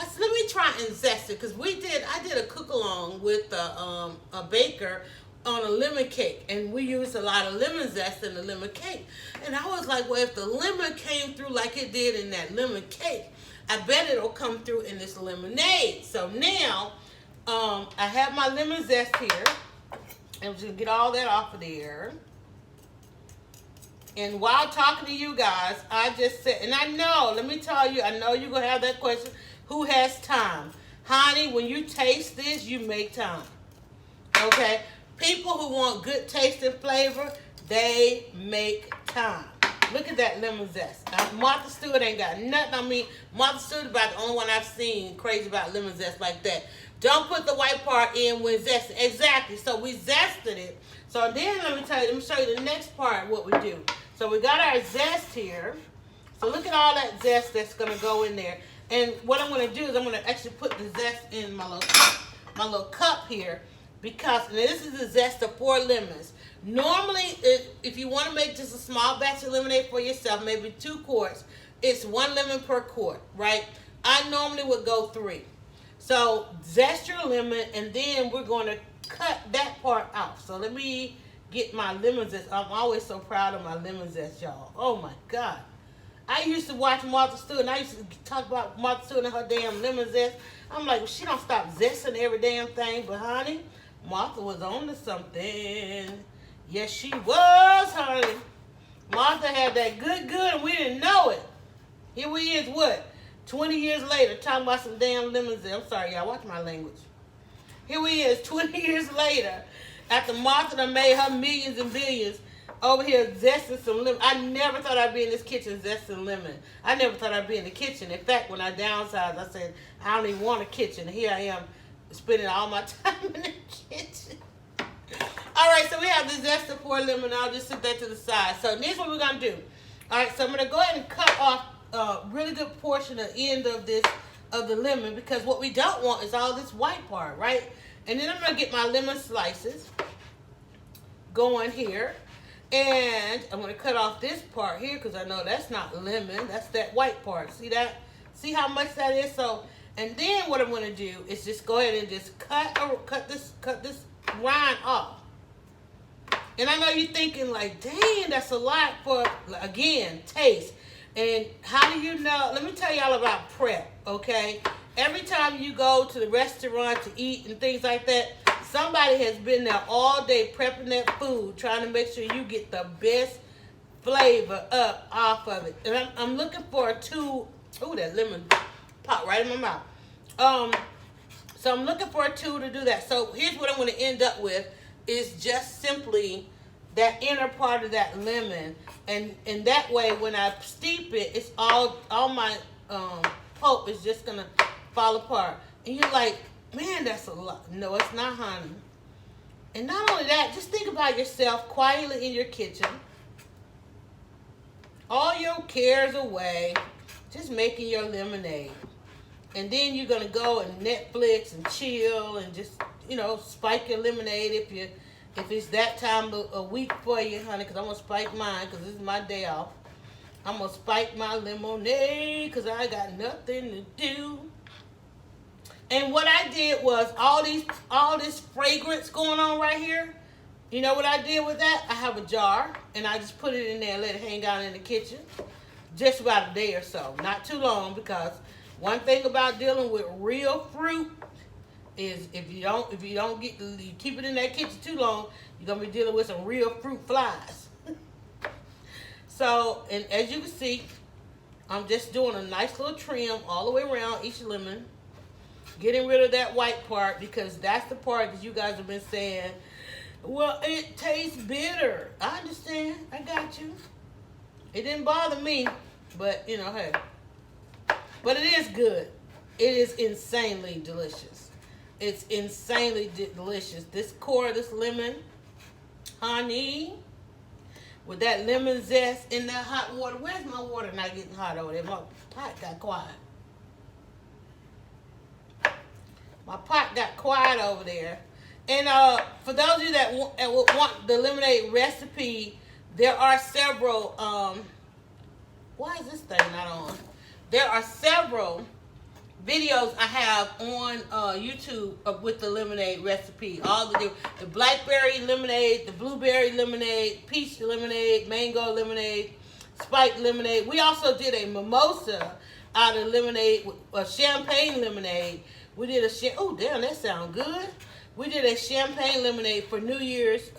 I said, let me try and zest it, because I did a cook along with a baker on a lemon cake, and we used a lot of lemon zest in the lemon cake. And I was like, well, if the lemon came through like it did in that lemon cake, I bet it'll come through in this lemonade. So now I have my lemon zest here, and I'm just gonna get all that off of there. And while talking to you guys, I just said, and I know, let me tell you, I know you're gonna have that question, who has time? Honey, when you taste this, you make time. Okay? People who want good taste and flavor, they make time. Look at that lemon zest. Martha Stewart ain't got nothing. I mean, Martha Stewart about the only one I've seen crazy about lemon zest like that. Don't put the white part in when zested. Exactly. So we zested it. So then let me show you the next part, what we do. So we got our zest here. So look at all that zest that's going to go in there. And what I'm going to do is I'm going to actually put the zest in my little cup here. Because this is the zest of 4 lemons. Normally, if you want to make just a small batch of lemonade for yourself, maybe 2 quarts, it's 1 lemon per quart, right? I normally would go 3. So zest your lemon, and then we're going to cut that part out. So let me get my lemon zest. I'm always so proud of my lemon zest, y'all. Oh my God. I used to watch Martha Stewart, and I used to talk about Martha Stewart and her damn lemon zest. I'm like, well, she don't stop zesting every damn thing, but honey, Martha was on to something. Yes, she was, honey. Martha had that good, and we didn't know it. Here we is, what? 20 years later, talking about some damn lemon zest. I'm sorry, y'all, watch my language. Here we is, 20 years later, after Martha done made her millions and billions, over here zesting some lemon. I never thought I'd be in this kitchen zesting lemon. I never thought I'd be in the kitchen. In fact, when I downsized, I said, I don't even want a kitchen. Here I am, spending all my time in the kitchen. All right, so we have the zest of 4 lemon. I'll just sit that to the side. So this is what we're going to do. All right, so I'm going to go ahead and cut off a really good portion of the end of the lemon, because what we don't want is all this white part, right? And then I'm going to get my lemon slices going here. And I'm going to cut off this part here, because I know that's not lemon. That's that white part. See that? See how much that is? So, and then what I'm going to do is just go ahead and just cut this rind off. And I know you're thinking like, dang, that's a lot for, again, taste. And how do you know? Let me tell y'all about prep, okay? Every time you go to the restaurant to eat and things like that, somebody has been there all day prepping that food, trying to make sure you get the best flavor up off of it. And I'm looking for a tool. Ooh, that lemon popped right in my mouth. So I'm looking for a tool to do that. So here's what I'm going to end up with is just simply that inner part of that lemon. And that way, when I steep it, it's all my pulp is just going to fall apart. And you're like, man, that's a lot. No, it's not, honey. And not only that, just think about yourself quietly in your kitchen. All your cares away. Just making your lemonade. And then you're going to go and Netflix and chill and just, spike your lemonade if it's that time of a week for you, honey, because I'm going to spike mine because this is my day off. I'm going to spike my lemonade because I got nothing to do. And what I did was all this fragrance going on right here. You know what I did with that? I have a jar, and I just put it in there and let it hang out in the kitchen. Just about a day or so. Not too long, because one thing about dealing with real fruit is if you keep it in that kitchen too long, you're gonna be dealing with some real fruit flies. So, and as you can see, I'm just doing a nice little trim all the way around each lemon. Getting rid of that white part, because that's the part that you guys have been saying, well, it tastes bitter. I understand. I got you. It didn't bother me, but, you know, hey. But it is good. It is insanely delicious. It's insanely delicious. This core of this lemon, honey, with that lemon zest in that hot water. Where's my water not getting hot over there? My pot got quiet. My pot got quiet over there. And for those of you that want the lemonade recipe, there are several, why is this thing not on? There are several videos I have on YouTube with the lemonade recipe. All the blackberry lemonade, the blueberry lemonade, peach lemonade, mango lemonade, spiked lemonade. We also did a mimosa out of lemonade, a champagne lemonade. We did oh damn, that sounds good. We did a champagne lemonade for New Year's.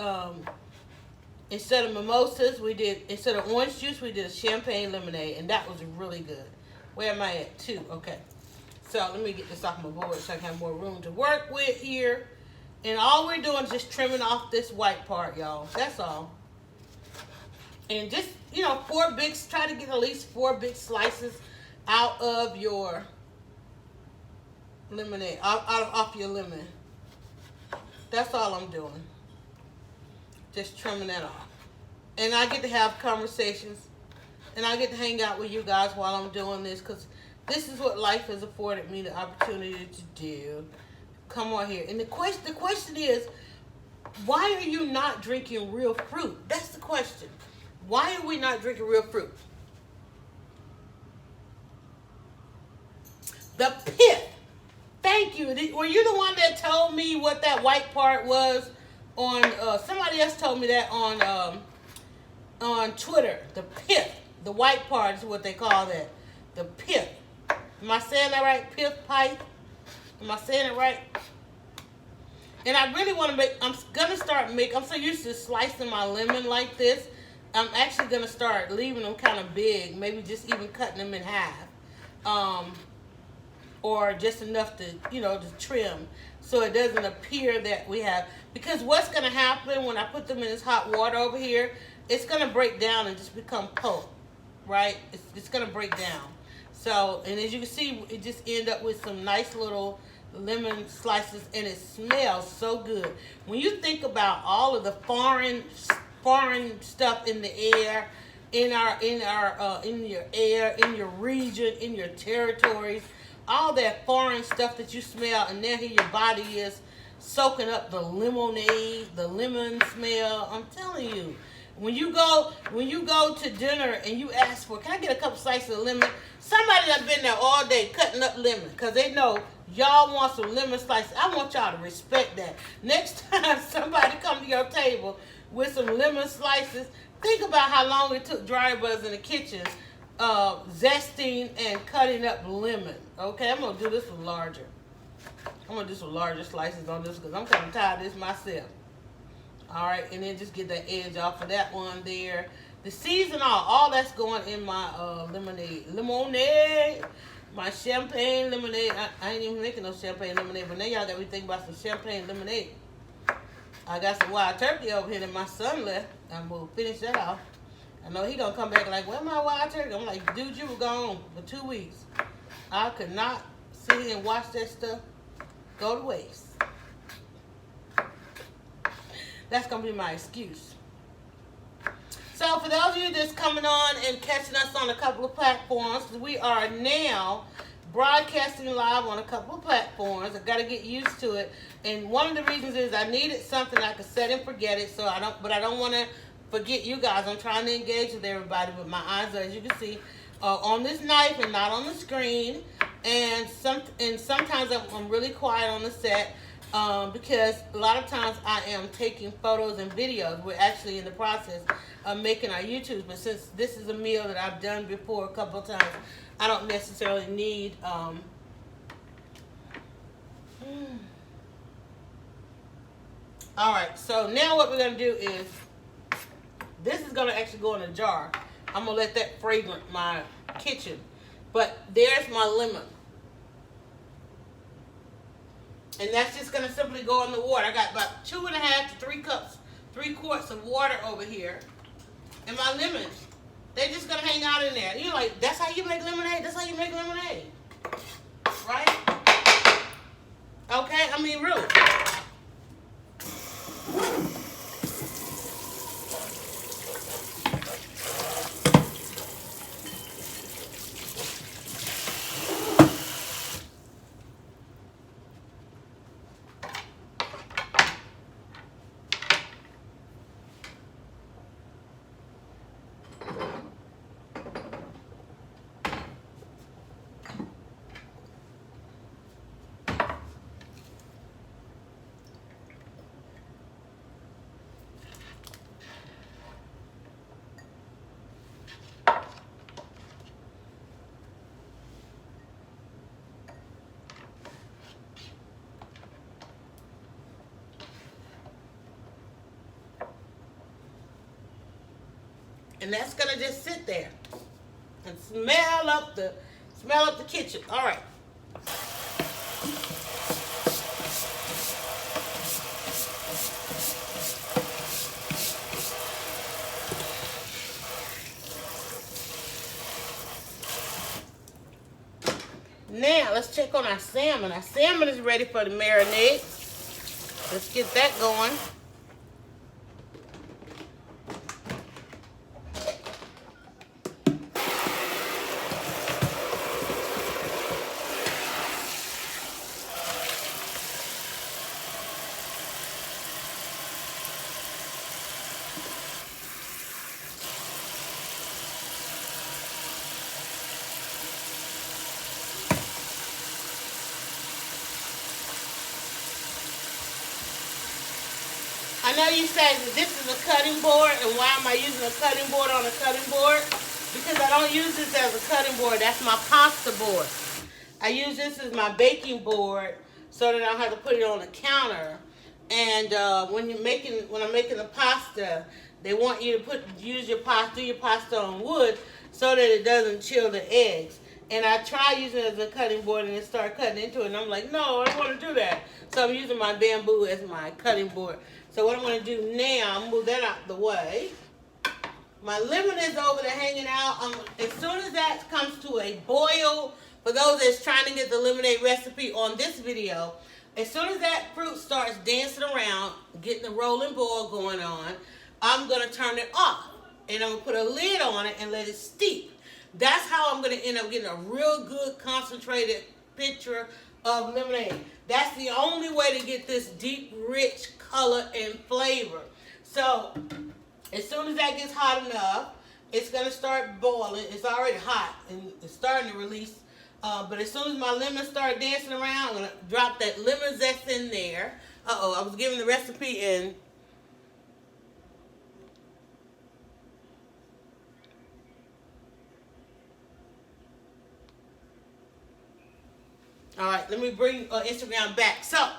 Instead of mimosas, instead of orange juice, we did a champagne lemonade, and that was really good. Where am I at? 2, okay. So let me get this off my board so I can have more room to work with here. And all we're doing is just trimming off this white part, y'all. That's all. And just, you know, try to get at least 4 big slices out of your lemonade, off your lemon. That's all I'm doing. Just trimming that off. And I get to have conversations, and I get to hang out with you guys while I'm doing this, because this is what life has afforded me the opportunity to do. Come on here. And the question is, why are you not drinking real fruit? That's the question. Why are we not drinking real fruit? The pith. Thank you. Were you the one that told me what that white part was on, somebody else told me that on Twitter. The pith. The white part is what they call that. The pith. Am I saying that right? Pith pipe? Am I saying it right? And I really want to I'm so used to slicing my lemon like this. I'm actually going to start leaving them kind of big. Maybe just even cutting them in half. Or just enough to, you know, to trim, so it doesn't appear that we have, because what's going to happen when I put them in this hot water over here, it's going to break down and just become pulp, right? It's going to break down. So, and as you can see, it just end up with some nice little lemon slices, and it smells so good. When you think about all of the foreign stuff in the air, in your air, in your region, in your territories, all that foreign stuff that you smell, and then here your body is soaking up the lemonade, the lemon smell. I'm telling you, when you go to dinner and you ask for, can I get a couple slices of lemon? Somebody that's been there all day cutting up lemon, because they know y'all want some lemon slices. I want y'all to respect that. Next time somebody come to your table with some lemon slices, think about how long it took DryerBuzz in the kitchen zesting and cutting up lemon. Okay, I'm going to do this one larger. I'm going to do some larger slices on this, because I'm kind of tired of this myself. All right, and then just get that edge off of that one there. The season, all that's going in my lemonade, my champagne lemonade. I ain't even making no champagne lemonade, but now y'all got me thinking about some champagne lemonade. I got some wild turkey over here that my son left. I'm going to finish that off. I know he gonna come back like, where my wild turkey? I'm like, dude, you were gone for 2 weeks. I could not sit here and watch that stuff go to waste. That's gonna be my excuse. So for those of you that's coming on and catching us on a couple of platforms, we are now broadcasting live on a couple of platforms. I gotta get used to it. And one of the reasons is I needed something I could set and forget it, but I don't want to forget you guys. I'm trying to engage with everybody, but my eyes are, as you can see, on this knife and not on the screen. And sometimes I'm really quiet on the set because a lot of times I am taking photos and videos. We're actually in the process of making our YouTubes, but since this is a meal that I've done before a couple of times, I don't necessarily need all right, so now what we're going to do is, this is going to actually go in a jar. I'm going to let that fragrant my kitchen. But there's my lemon. And that's just going to simply go in the water. I got about 2.5 to 3 quarts of water over here. And my lemons, they're just going to hang out in there. You're like, that's how you make lemonade? That's how you make lemonade. Right? Okay? I mean, really. And that's gonna just sit there and smell up the kitchen. All right. Now let's check on our salmon. Our salmon is ready for the marinade. Let's get that going. I know you say that this is a cutting board, and why am I using a cutting board on a cutting board? Because I don't use this as a cutting board. That's my pasta board. I use this as my baking board so that I don't have to put it on the counter. And when I'm making the pasta, they want you to do your pasta on wood so that it doesn't chill the eggs. And I tried using it as a cutting board and it started cutting into it. And I'm like, no, I don't want to do that. So I'm using my bamboo as my cutting board. So what I'm going to do now, move that out the way. My lemon is over there hanging out. As soon as that comes to a boil, for those that's trying to get the lemonade recipe on this video, as soon as that fruit starts dancing around, getting the rolling boil going on, I'm going to turn it off. And I'm going to put a lid on it and let it steep. That's how I'm going to end up getting a real good concentrated picture of lemonade. That's the only way to get this deep, rich color and flavor. So as soon as that gets hot enough, it's going to start boiling. It's already hot and it's starting to release. But as soon as my lemons start dancing around, I'm going to drop that lemon zest in there. I was giving the recipe in. All right, let me bring Instagram back. So,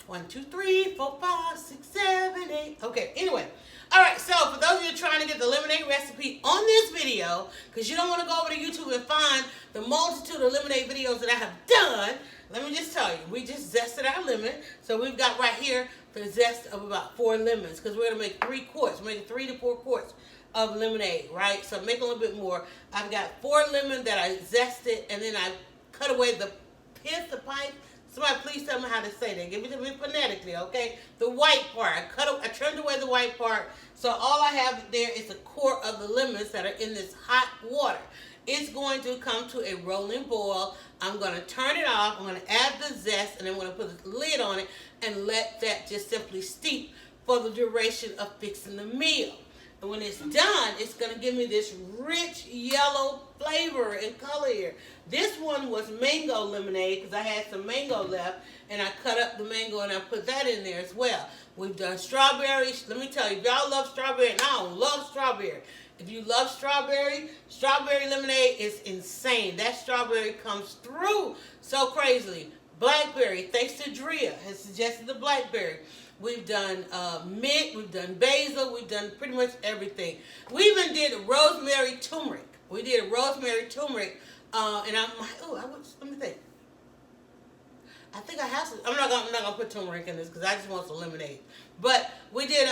1, 2, 3, 4, 5, 6, 7, 8. Okay, anyway. All right, so for those of you trying to get the lemonade recipe on this video, because you don't want to go over to YouTube and find the multitude of lemonade videos that I have done, let me just tell you, we just zested our lemon. So we've got right here the zest of about 4 lemons, because we're going to make 3 quarts. We're making 3 to 4 quarts of lemonade, right? So make a little bit more. I've got 4 lemons that I zested, and then I cut away the pith, the pipe. Somebody please tell me how to say that. Give it to me phonetically, okay? The white part. I trimmed away the white part. So all I have there is a quart of the lemons that are in this hot water. It's going to come to a rolling boil. I'm going to turn it off. I'm going to add the zest, and I'm going to put the lid on it and let that just simply steep for the duration of fixing the meal. And when it's done, it's going to give me this rich yellow flavor and color here. This one was mango lemonade because I had some mango left, and I cut up the mango and I put that in there as well. We've done strawberries. Let me tell you, if y'all love strawberry, and I don't love strawberry. If you love strawberry lemonade is insane. That strawberry comes through so crazily. Blackberry, thanks to Drea, has suggested the blackberry. We've done mint, we've done basil, we've done pretty much everything. We even did rosemary turmeric. We did rosemary turmeric, and I'm like, let me think. I think I have some. I'm not gonna put turmeric in this because I just want some lemonade. But we did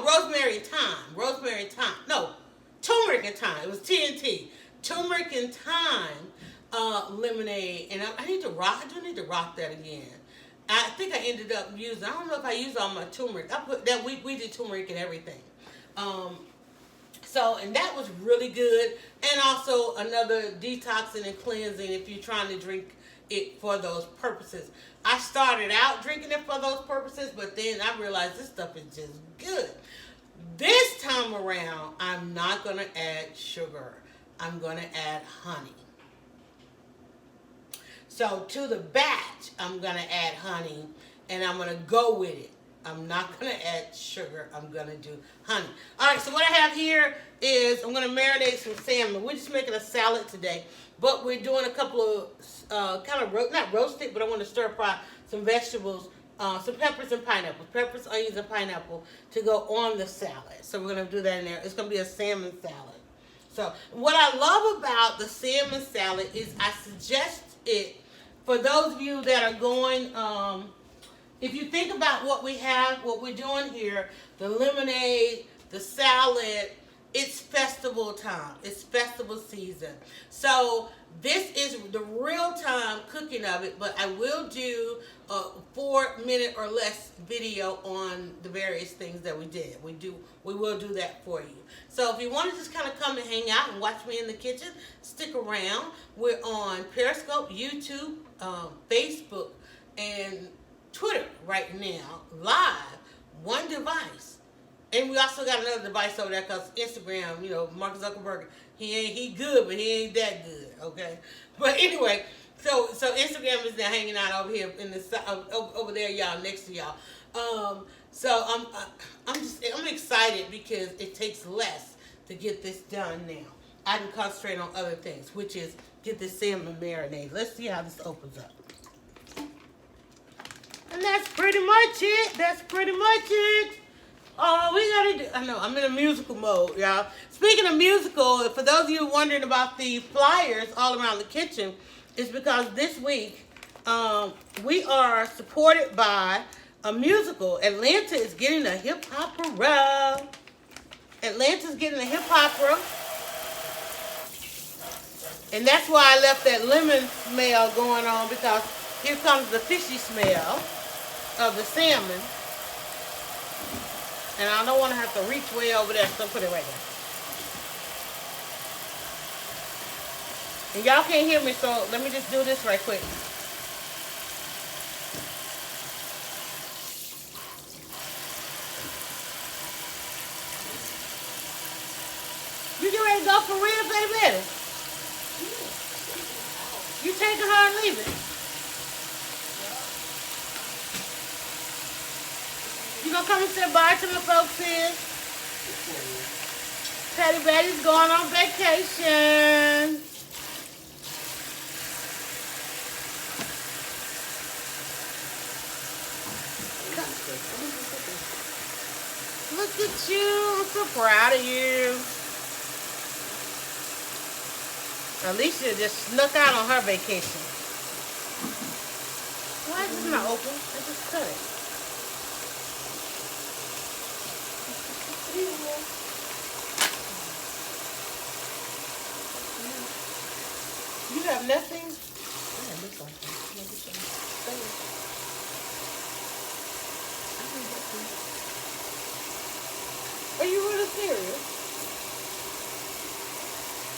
rosemary and thyme. No, turmeric and thyme. It was TNT. Turmeric and thyme lemonade, and I need to rock. I do need to rock that again. I think I ended up using. I don't know if I used all my turmeric. I put that we did turmeric and everything. And that was really good, and also another detoxing and cleansing if you're trying to drink it for those purposes. I started out drinking it for those purposes, but then I realized this stuff is just good. This time around, I'm not going to add sugar. I'm going to add honey. So to the batch, I'm going to add honey, and I'm going to go with it. I'm not going to add sugar. I'm going to do honey. All right, so what I have here is I'm going to marinate some salmon. We're just making a salad today, but we're doing a couple of not roasted, but I want to stir fry some vegetables, some peppers and pineapple. Peppers, onions, and pineapple to go on the salad. So we're going to do that in there. It's going to be a salmon salad. So what I love about the salmon salad is I suggest it for those of you that are going, if you think about what we have, what we're doing here, the lemonade, the salad, it's festival time. It's festival season. So this is the real time cooking of it, but I will do a 4-minute or less video on the various things that we did. We will do that for you. So if you want to just kind of come and hang out and watch me in the kitchen, stick around. We're on Periscope, YouTube, Facebook, and Twitter right now, live, one device. And we also got another device over there because Instagram, Mark Zuckerberg, he good, but he ain't that good, okay? But anyway, so Instagram is now hanging out over here in the over there, y'all, next to y'all. So I'm excited because it takes less to get this done now. I can concentrate on other things, which is get this salmon marinade. Let's see how this opens up. And that's pretty much it. All we gotta do, I know, I'm in a musical mode, y'all. Speaking of musical, for those of you wondering about the flyers all around the kitchen, it's because this week we are supported by a musical. Atlanta is getting a hip opera. Atlanta's getting a hip opera. And that's why I left that lemon smell going on, because here comes the fishy smell of the salmon. And I don't want to have to reach way over there, so put it right there. And y'all can't hear me, so let me just do this right quick. You get ready to go for real, baby? You taking her and leaving? You gonna come and say bye to my folks here? Patty Betty's going on vacation. Look at you. I'm so proud of you. Alicia just snuck out on her vacation. Why is this not open? I just cut it. You have nothing? I have this one. Are you really serious?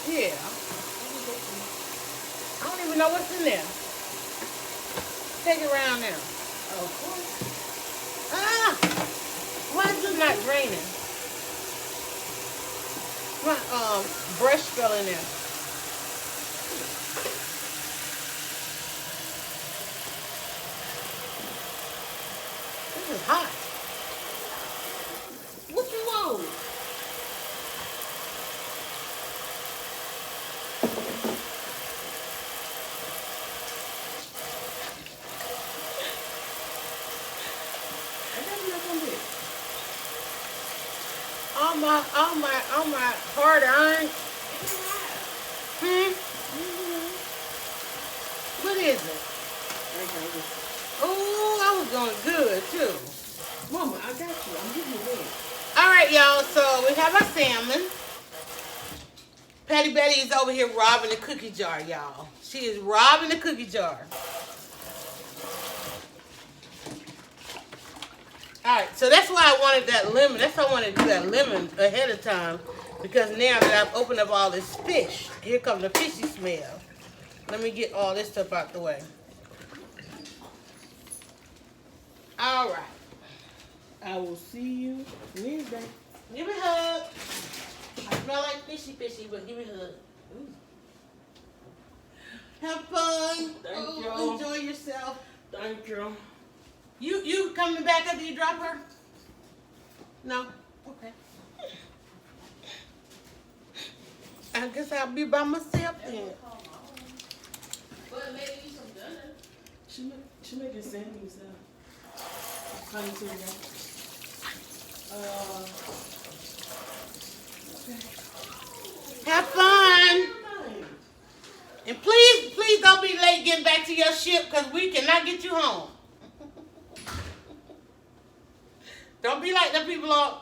Yeah. I don't even know what's in there. Take it around now. Oh, of course. Ah! Why is this not draining? My brush fell in there. This is hot. What you want? All my hard iron. What is it? Oh, I was going good too. Mama, I got you. I'm giving you that. All right, y'all. So we have our salmon. Patty Betty is over here robbing the cookie jar, y'all. She is robbing the cookie jar. Alright, so that's why I wanted that lemon. That's why I wanted to do that lemon ahead of time. Because now that I've opened up all this fish, here comes the fishy smell. Let me get all this stuff out the way. Alright. I will see you Wednesday. Give me a hug. I smell like fishy, but give me a hug. Ooh. Have fun. Thank you. Enjoy yourself. Thank you. You coming back after you drop her? No? Okay. I guess I'll be by myself then. But maybe you some dinner. She making sandwiches honey to Have fun. And please don't be late getting back to your ship because we cannot get you home. Don't be like the people on.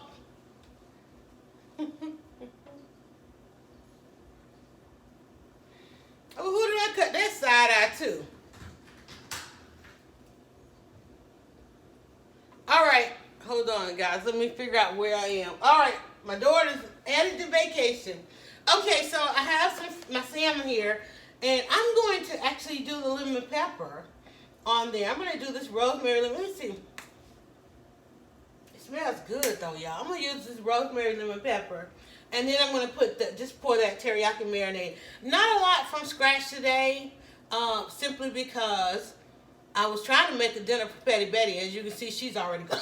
Oh, who did I cut that side eye to? All right, hold on, guys. Let me figure out where I am. All right, my daughter's headed to vacation. Okay, so I have my salmon here, and I'm going to actually do the lemon pepper on there. I'm going to do this rosemary lemon. Let me see. It smells good, though, y'all. I'm going to use this rosemary lemon pepper, and then I'm going to put just pour that teriyaki marinade. Not a lot from scratch today, simply because I was trying to make a dinner for Patty Betty. As you can see, she's already gone.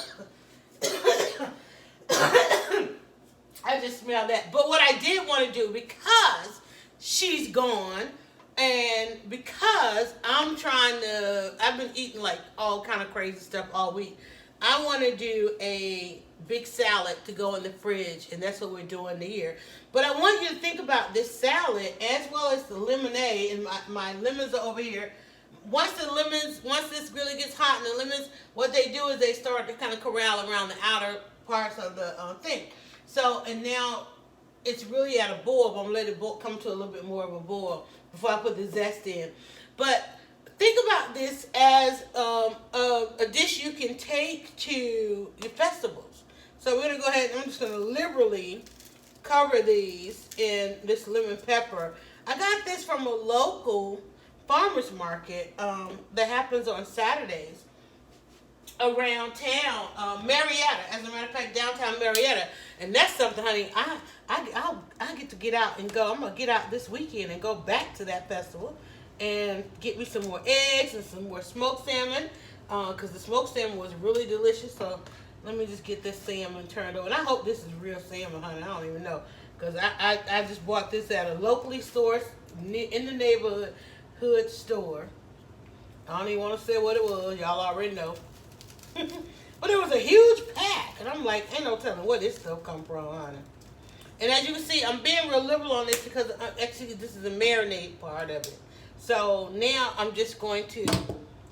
I just smell that. But what I did want to do, because she's gone, and because I've been eating like all kind of crazy stuff all week, I want to do a big salad to go in the fridge, and that's what we're doing here. But I want you to think about this salad as well as the lemonade, and my lemons are over here. Once this really gets hot, and the lemons, what they do is they start to kind of corral around the outer parts of the thing. So, and now it's really at a boil, but I'm going to let it come to a little bit more of a boil before I put the zest in. But think about this as a dish you can take to your festivals. So we're going to go ahead and I'm just going to liberally cover these in this lemon pepper. I got this from a local farmer's market that happens on Saturdays around town, Marietta. As a matter of fact, downtown Marietta. And that's something, honey, I get to get out and go. I'm going to get out this weekend and go back to that festival and get me some more eggs and some more smoked salmon because the smoked salmon was really delicious. So let me just get this salmon turned over. And I hope this is real salmon, honey. I don't even know because I just bought this at a locally sourced in the neighborhood store. I don't even want to say what it was. Y'all already know. But it was a huge pack. And I'm like, ain't no telling where this stuff come from, honey. And as you can see, I'm being real liberal on this because actually this is the marinade part of it. So now I'm just going to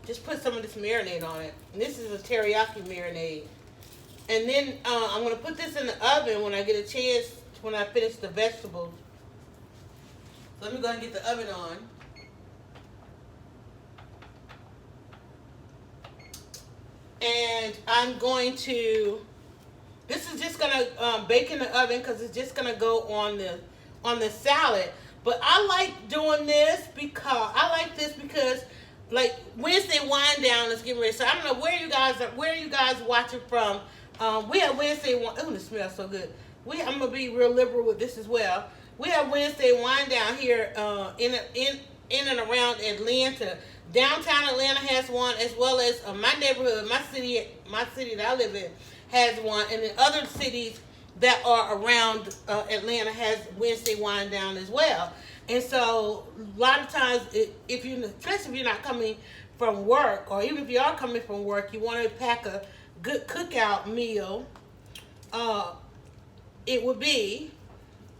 just put some of this marinade on it. And this is a teriyaki marinade. And then I'm going to put this in the oven when I get a chance, when I finish the vegetables. So let me go ahead and get the oven on. And I'm going to, this is just going to bake in the oven because it's just going to go on the salad. But I like doing this because like Wednesday wind down is getting ready. So I don't know where you guys are watching from. We have Wednesday, oh, it smells so good. I'm gonna be real liberal with this as well. We have Wednesday wine down here in and around Atlanta. Downtown Atlanta has one, as well as my neighborhood, my city that I live in has one, and the other cities that are around Atlanta has Wednesday wine down as well. And so a lot of times, if you, especially if you're not coming from work, or even if you are coming from work, you want to pack a good cookout meal. It would be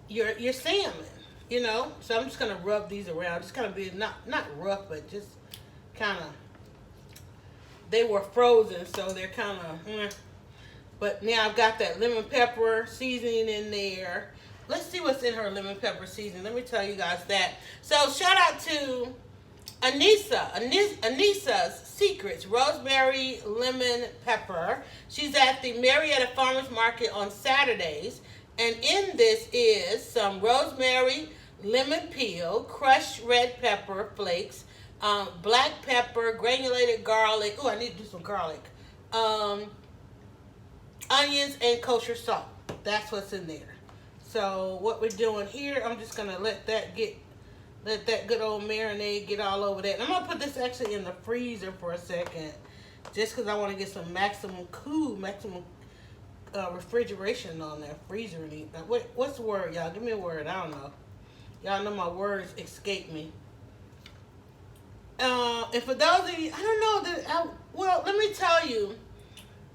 your salmon, you know. So I'm just gonna rub these around. Just kind of be not rough, but just kind of. They were frozen, so they're kind of. But now I've got that lemon pepper seasoning in there. Let's see what's in her lemon pepper seasoning. Let me tell you guys that. So shout out to Anissa's Secrets Rosemary Lemon Pepper. She's at the Marietta Farmers Market on Saturdays. And in this is some rosemary, lemon peel, crushed red pepper flakes, black pepper, granulated garlic. Oh, I need to do some garlic. Onions and kosher salt. That's what's in there. So what we're doing here, I'm just gonna let that good old marinade get all over that. And I'm gonna put this actually in the freezer for a second, just because I want to get some maximum refrigeration on that freezer. What's the word, y'all? Give me a word. I don't know. Y'all know my words escape me. And for those of you, I don't know well, let me tell you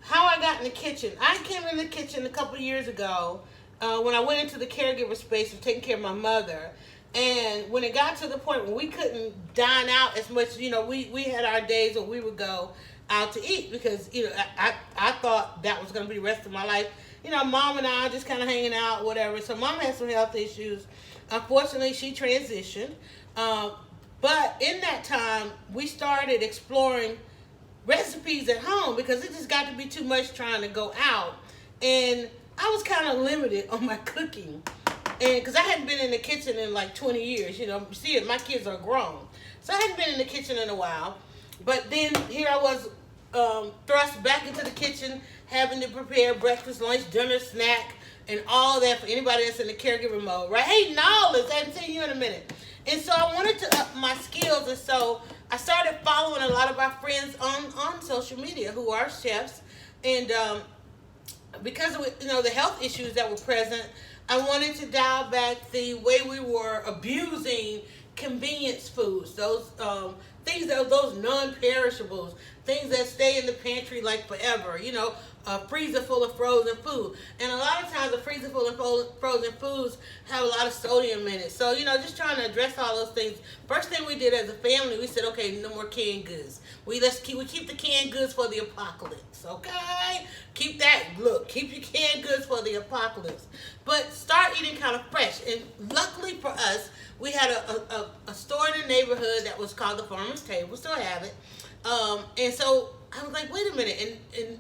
how I got in the kitchen. I came in the kitchen a couple years ago when I went into the caregiver space of taking care of my mother. And when it got to the point where we couldn't dine out as much, you know, we had our days where we would go out to eat because, you know, I thought that was going to be the rest of my life. You know, Mom and I just kind of hanging out, whatever. So Mom had some health issues. Unfortunately, she transitioned. But in that time, we started exploring recipes at home because it just got to be too much trying to go out. And I was kind of limited on my cooking. And because I hadn't been in the kitchen in like 20 years, you know, see, my kids are grown. So I hadn't been in the kitchen in a while. But then here I was thrust back into the kitchen, having to prepare breakfast, lunch, dinner, snack, and all that for anybody that's in the caregiver mode, right? Hey, Knowles, I haven't seen you in a minute. And so I wanted to up my skills, and so I started following a lot of our friends on social media who are chefs. And because of, you know, the health issues that were present, I wanted to dial back the way we were abusing convenience foods, those things those non-perishables, things that stay in the pantry like forever, you know, a freezer full of frozen food. And a lot of times a freezer full of frozen foods have a lot of sodium in it. So, you know, just trying to address all those things. First thing we did as a family, we said, okay, no more canned goods. We keep the canned goods for the apocalypse, okay? Keep your canned goods for the apocalypse. But start eating kind of fresh. And luckily for us, we had a store in the neighborhood that was called the Farmer's Table. We still have it. And so I was like, wait a minute. And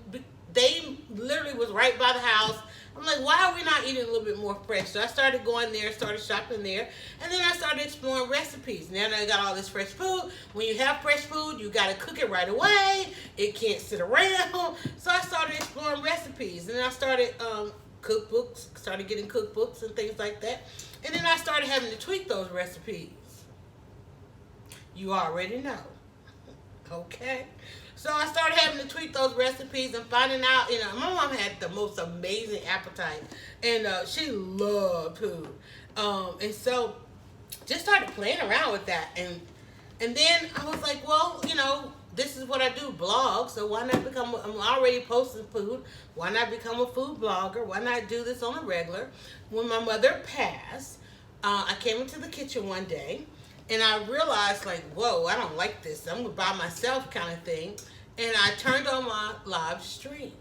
they literally was right by the house. I'm like, why are we not eating a little bit more fresh? So I started going there, started shopping there, and then I started exploring recipes. Now that I got all this fresh food, when you have fresh food, you got to cook it right away. It can't sit around. So I started exploring recipes, and then I started cookbooks, started getting cookbooks and things like that. And then I started having to tweak those recipes. You already know. Okay? So I started having to tweak those recipes and finding out, you know, my mom had the most amazing appetite. And she loved food. And so just started playing around with that. And then I was like, well, you know, this is what I do, blog. So why not I'm already posting food. Why not become a food blogger? Why not do this on a regular? When my mother passed, I came into the kitchen one day. And I realized, like, whoa, I don't like this. I'm by myself kind of thing. And I turned on my live stream.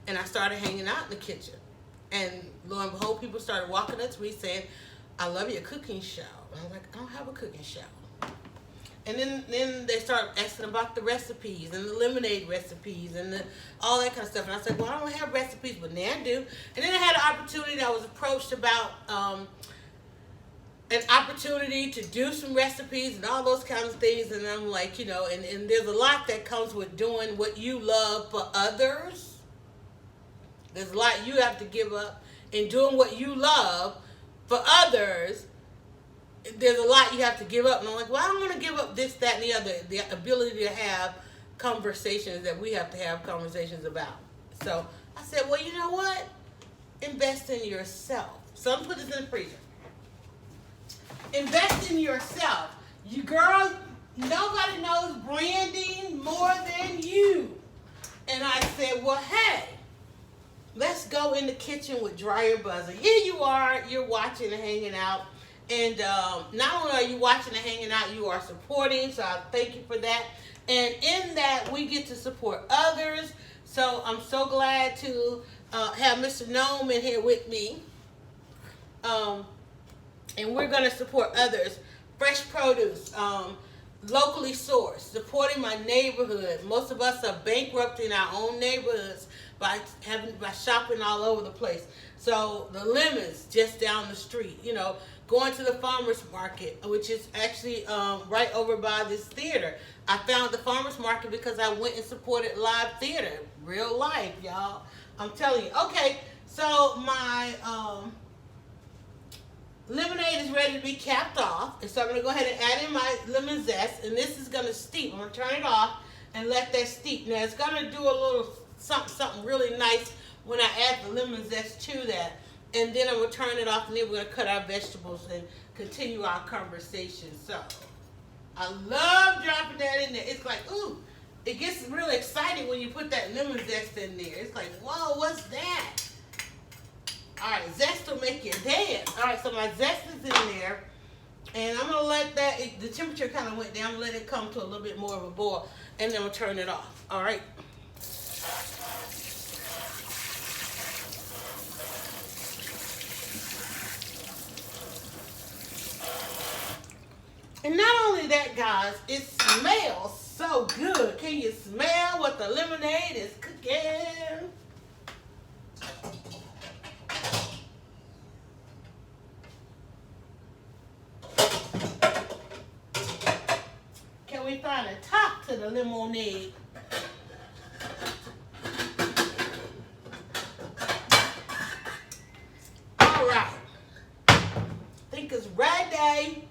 And I started hanging out in the kitchen. And lo and behold, people started walking up to me saying, I love your cooking show. And I was like, I don't have a cooking show. And then they started asking about the recipes and the lemonade recipes and all that kind of stuff. And I said, well, I don't have recipes, but now I do. And then I had an opportunity. I was approached about an opportunity to do some recipes and all those kinds of things. And I'm like, you know, and there's a lot that comes with doing what you love for others. There's a lot you have to give up in doing what you love for others. There's a lot you have to give up. And I'm like, well, I don't want to give up this, that, and the other. The ability to have conversations that we have to have conversations about. So I said, well, you know what? Invest in yourself. So I'm putting this in the freezer. Invest in yourself. You girl, nobody knows branding more than you. And I said, well, hey, let's go in the kitchen with DryerBuzz. Here you are, you're watching and hanging out. And not only are you watching and hanging out, you are supporting. So I thank you for that. And in that, we get to support others. So I'm so glad to have Mr. Gnome in here with me. And we're going to support others. Fresh produce, locally sourced, supporting my neighborhood. Most of us are bankrupting our own neighborhoods by shopping all over the place. So the lemons just down the street, you know, going to the farmer's market, which is actually right over by this theater. I found the farmer's market because I went and supported live theater, real life, y'all. I'm telling you. Okay, so my lemonade is ready to be capped off. And so I'm going to go ahead and add in my lemon zest. And this is going to steep. I'm going to turn it off and let that steep. Now, it's going to do a little something really nice when I add the lemon zest to that. And then I'm going to turn it off, and then we're going to cut our vegetables and continue our conversation. So, I love dropping that in there. It's like, ooh, it gets really exciting when you put that lemon zest in there. It's like, whoa, what's that? All right, zest will make you dance. All right, so my zest is in there. And I'm going to let that, the temperature kind of went down. I'm going to let it come to a little bit more of a boil. And then we'll turn it off. All right. And not only that, guys, it smells so good. Can you smell what the lemonade is cooking? Can we find a top to the lemonade? All right. I think it's ready.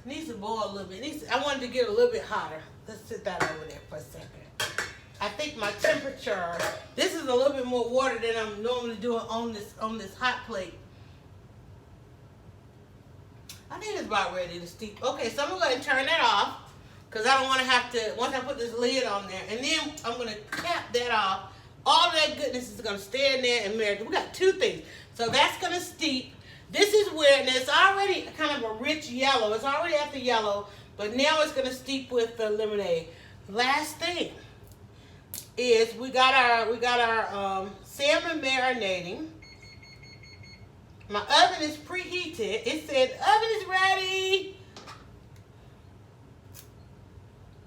Needs to boil a little bit. I wanted to get a little bit hotter. Let's sit that over there for a second. I think my temperature, this is a little bit more water than I'm normally doing on this hot plate. I think it's about ready to steep. Okay, so I'm going to turn that off because I don't want to have to, once I put this lid on there, and then I'm going to cap that off. All of that goodness is going to stay in there and marinate. We got two things. So that's going to steep. This is where, and it's already kind of a rich yellow. It's already at the yellow, but now it's going to steep with the lemonade. Last thing is we got our salmon marinating. My oven is preheated. It said oven is ready.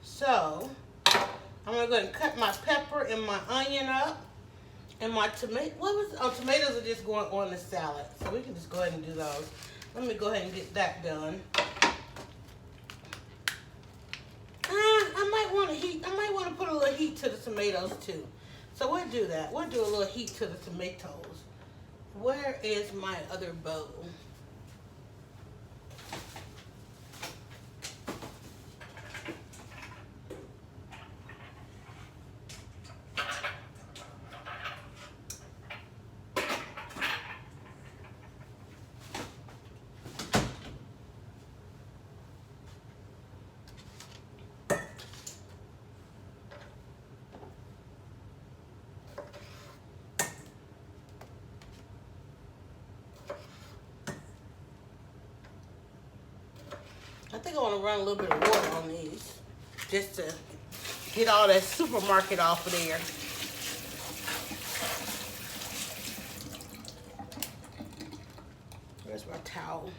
So I'm going to go ahead and cut my pepper and my onion up. And my tomatoes are just going on the salad. So we can just go ahead and do those. Let me go ahead and get that done. I might want to put a little heat to the tomatoes too. So we'll do that. We'll do a little heat to the tomatoes. Where is my other bowl? I think I want to run a little bit of water on these just to get all that supermarket off of there. Where's my towel?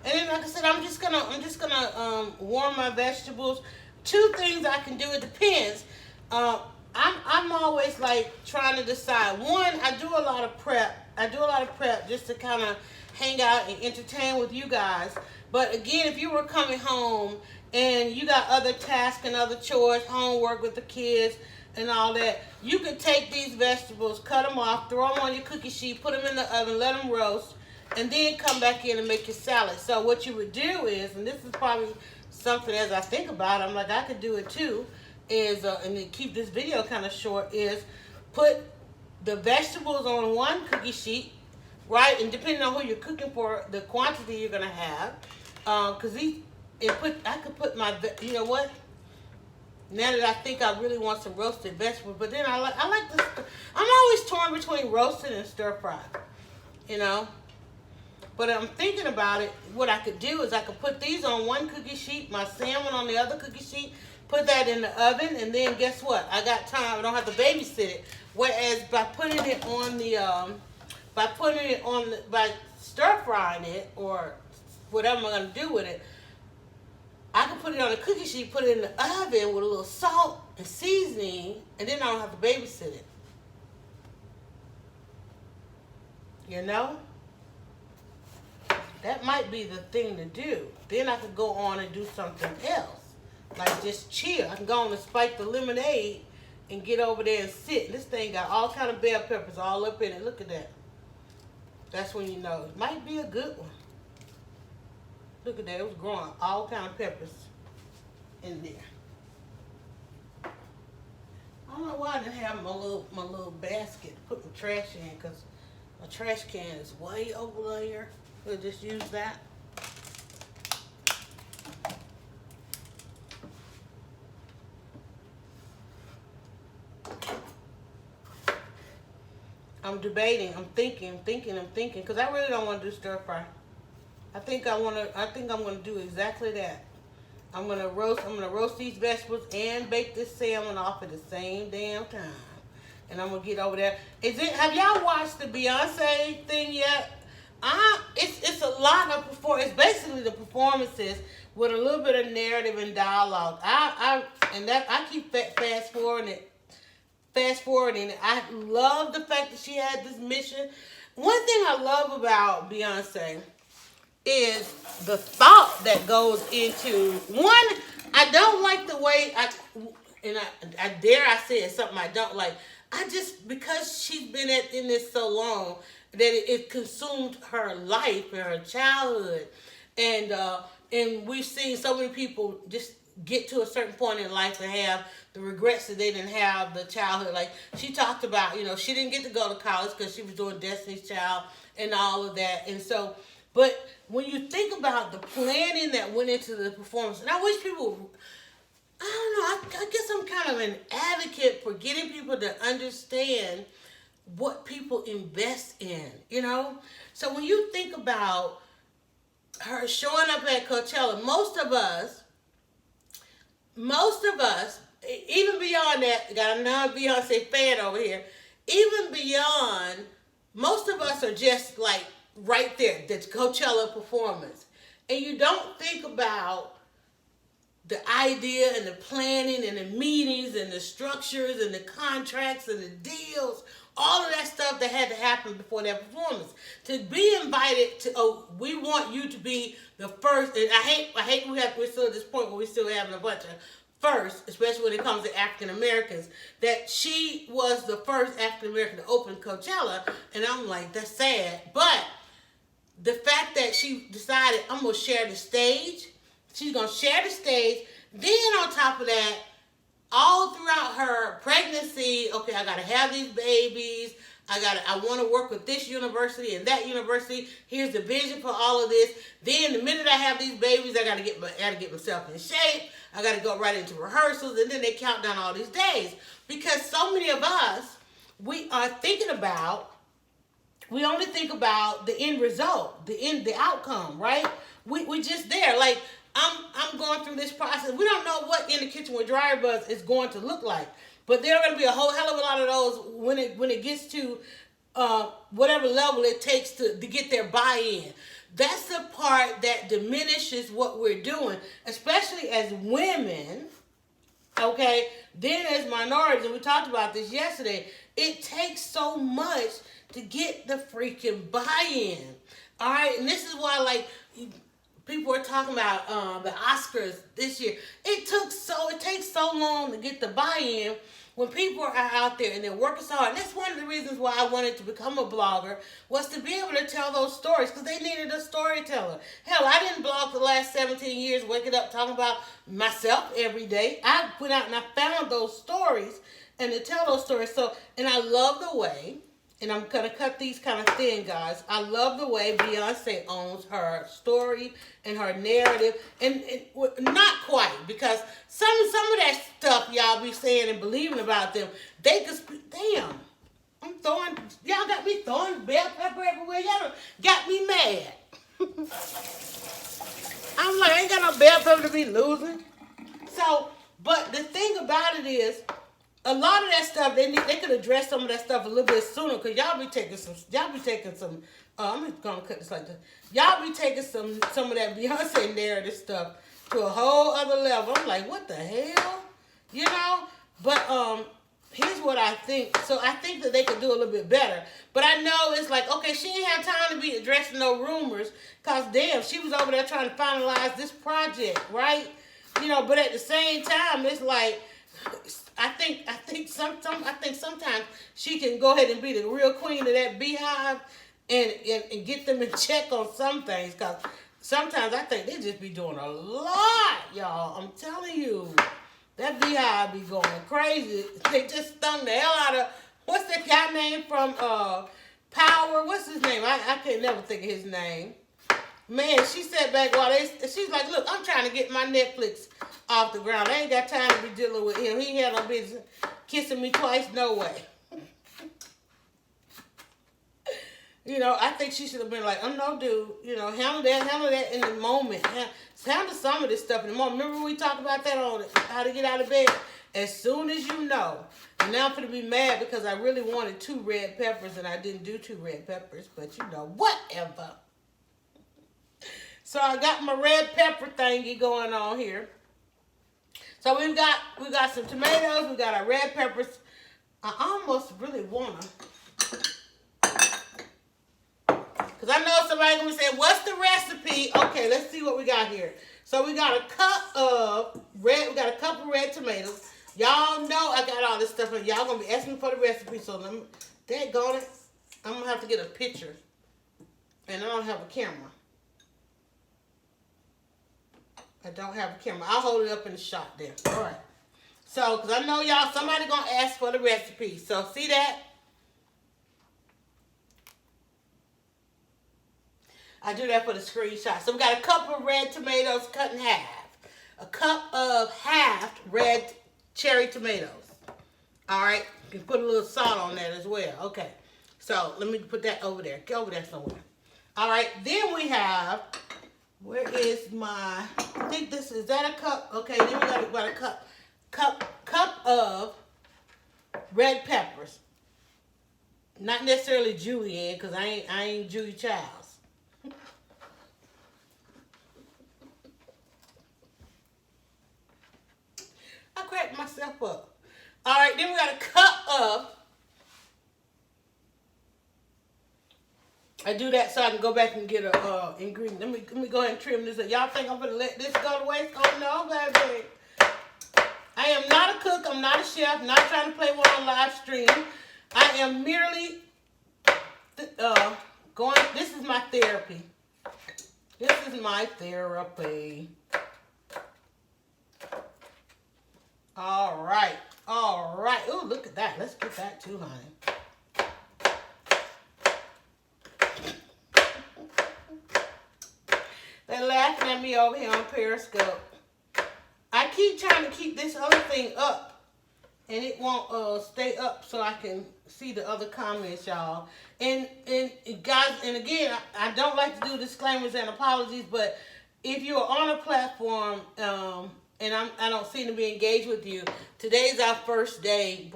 And then, like I said, I'm just gonna warm my vegetables. Two things I can do. It depends. I'm always like trying to decide. One, I do a lot of prep. just to kind of hang out and entertain with you guys. But again, if you were coming home and you got other tasks and other chores, homework with the kids and all that, you could take these vegetables, cut them off, throw them on your cookie sheet, put them in the oven, let them roast, and then come back in and make your salad. So what you would do is, and this is probably something as I think about it, I'm like, I could do it too, is, and to keep this video kind of short, is put the vegetables on one cookie sheet, right? And depending on who you're cooking for, the quantity you're going to have. Because I could put my, you know what? Now that I think I really want some roasted vegetables, but then I like this. I'm always torn between roasted and stir fry, you know. But I'm thinking about it. What I could do is I could put these on one cookie sheet, my salmon on the other cookie sheet, put that in the oven, and then guess what? I got time. I don't have to babysit it. Whereas by putting it on the, by stir frying it or whatever I'm gonna do with it, I can put it on a cookie sheet, put it in the oven with a little salt and seasoning, and then I don't have to babysit it. You know? That might be the thing to do. Then I could go on and do something else. Like just chill. I can go on and spike the lemonade and get over there and sit. This thing got all kind of bell peppers all up in it. Look at that. That's when you know it might be a good one. Look at that. It was growing all kind of peppers in there. I don't know why I didn't have my little basket to put my trash in, because my trash can is way over there. We'll just use that. I'm debating. I'm thinking, because I really don't want to do stir fry. I think I'm gonna do exactly that. I'm gonna roast these vegetables and bake this salmon off at the same damn time. And I'm gonna get over there. Have y'all watched the Beyonce thing yet? It's a lot of it's basically the performances with a little bit of narrative and dialogue. I keep fast forwarding it. I love the fact that she had this mission. One thing I love about Beyonce is the thought that goes into one. I don't like the way I dare I say it's something I don't like. Because she's been in this so long that it consumed her life and her childhood, and we've seen so many people just get to a certain point in life and have the regrets that they didn't have the childhood. Like she talked about, she didn't get to go to college because she was doing Destiny's Child and all of that, and so. But when you think about the planning that went into the performance, and I wish people, I don't know, I guess I'm kind of an advocate for getting people to understand what people invest in, So when you think about her showing up at Coachella, most of us, even beyond that, got a non-Beyonce fan over here, even beyond, most of us are just like, right there, the Coachella performance. And you don't think about the idea and the planning and the meetings and the structures and the contracts and the deals, all of that stuff that had to happen before that performance. To be invited to, we want you to be the first, and I hate we're still at this point where we're still having a bunch of first, especially when it comes to African Americans, that she was the first African American to open Coachella, and I'm like, that's sad. But the fact that she decided, I'm going to share the stage. She's going to share the stage. Then on top of that, all throughout her pregnancy, okay, I got to have these babies. I want to work with this university and that university. Here's the vision for all of this. Then the minute I have these babies, I got to get myself in shape. I got to go right into rehearsals. And then they count down all these days. Because so many of us, we are thinking about, we only think about the end result, the outcome, right? We just there. Like, I'm going through this process. We don't know what In the Kitchen with DryerBuzz is going to look like. But there are going to be a whole hell of a lot of those when it gets to whatever level it takes to get their buy-in. That's the part that diminishes what we're doing, especially as women, okay? Then as minorities, and we talked about this yesterday, it takes so much to get the freaking buy-in. All right, and this is why, like, people are talking about the Oscars this year. It takes so long to get the buy-in when people are out there and they're working so hard. And that's one of the reasons why I wanted to become a blogger, was to be able to tell those stories, because they needed a storyteller. Hell, I didn't blog the last 17 years, waking up talking about myself every day. I went out and I found those stories and to tell those stories. So, and I love the way, and I'm going to cut these kind of thin, guys. I love the way Beyonce owns her story and her narrative. And not quite, because some of that stuff y'all be saying and believing about them, they could, damn. Y'all got me throwing bell pepper everywhere. Y'all got me mad. I'm like, I ain't got no bell pepper to be losing. So, but the thing about it is, a lot of that stuff, they could address some of that stuff a little bit sooner, because y'all be taking some, I'm just going to cut this like this. Y'all be taking some of that Beyonce narrative stuff to a whole other level. I'm like, what the hell? You know? But, here's what I think. So I think that they could do a little bit better. But I know it's like, okay, she ain't have time to be addressing no rumors, because damn, she was over there trying to finalize this project, right? You know, but at the same time, it's like, I think sometimes she can go ahead and be the real queen of that beehive and get them in check on some things, because sometimes I think they just be doing a lot, y'all. I'm telling you, that beehive be going crazy. They just stung the hell out of, what's that guy name from Power? What's his name? I can't never think of his name. Man, she sat back while she's like, look, I'm trying to get my Netflix off the ground. I ain't got time to be dealing with him. He had no business kissing me twice, no way. You know, I think she should have been like, oh no, dude, you know, handle that in the moment. Handle some of this stuff in the moment. Remember we talked about that on how to get out of bed? As soon as you know. And now I'm going to be mad because I really wanted 2 red peppers and I didn't do 2 red peppers, but you know, whatever. So I got my red pepper thingy going on here. So we got some tomatoes, we got our red peppers. I almost really want them, because I know somebody gonna say, what's the recipe? Okay, let's see what we got here. So we got a cup of red tomatoes. Y'all know I got all this stuff, and y'all gonna be asking me for the recipe, so let me, daggone it, I'm gonna have to get a picture. And I don't have a camera. I don't have a camera. I'll hold it up in the shot there. All right. So, because I know y'all, somebody going to ask for the recipe. So, see that? I do that for the screenshot. So, we got a cup of red tomatoes cut in half. A cup of halved red cherry tomatoes. All right. You can put a little salt on that as well. Okay. So, let me put that over there. Get over there somewhere. All right. Then we have... Where is my, I think this, is that a cup? Okay, then we got about a cup of red peppers. Not necessarily julienne, because I ain't Julie Childs. I cracked myself up. All right, then we got a cup of, I do that so I can go back and get a ingredient. Let me go ahead and trim this up. Y'all think I'm gonna let this go to waste? Oh no, baby. I am not a cook. I'm not a chef. Not trying to play one on live stream. I am merely going. This is my therapy. This is my therapy. All right. All right. Ooh, look at that. Let's get that too, honey. They're laughing at me over here on Periscope. I keep trying to keep this other thing up, and it won't stay up so I can see the other comments, y'all. And guys, and again, I don't like to do disclaimers and apologies, but if you're on a platform and I don't seem to be engaged with you, today's our first day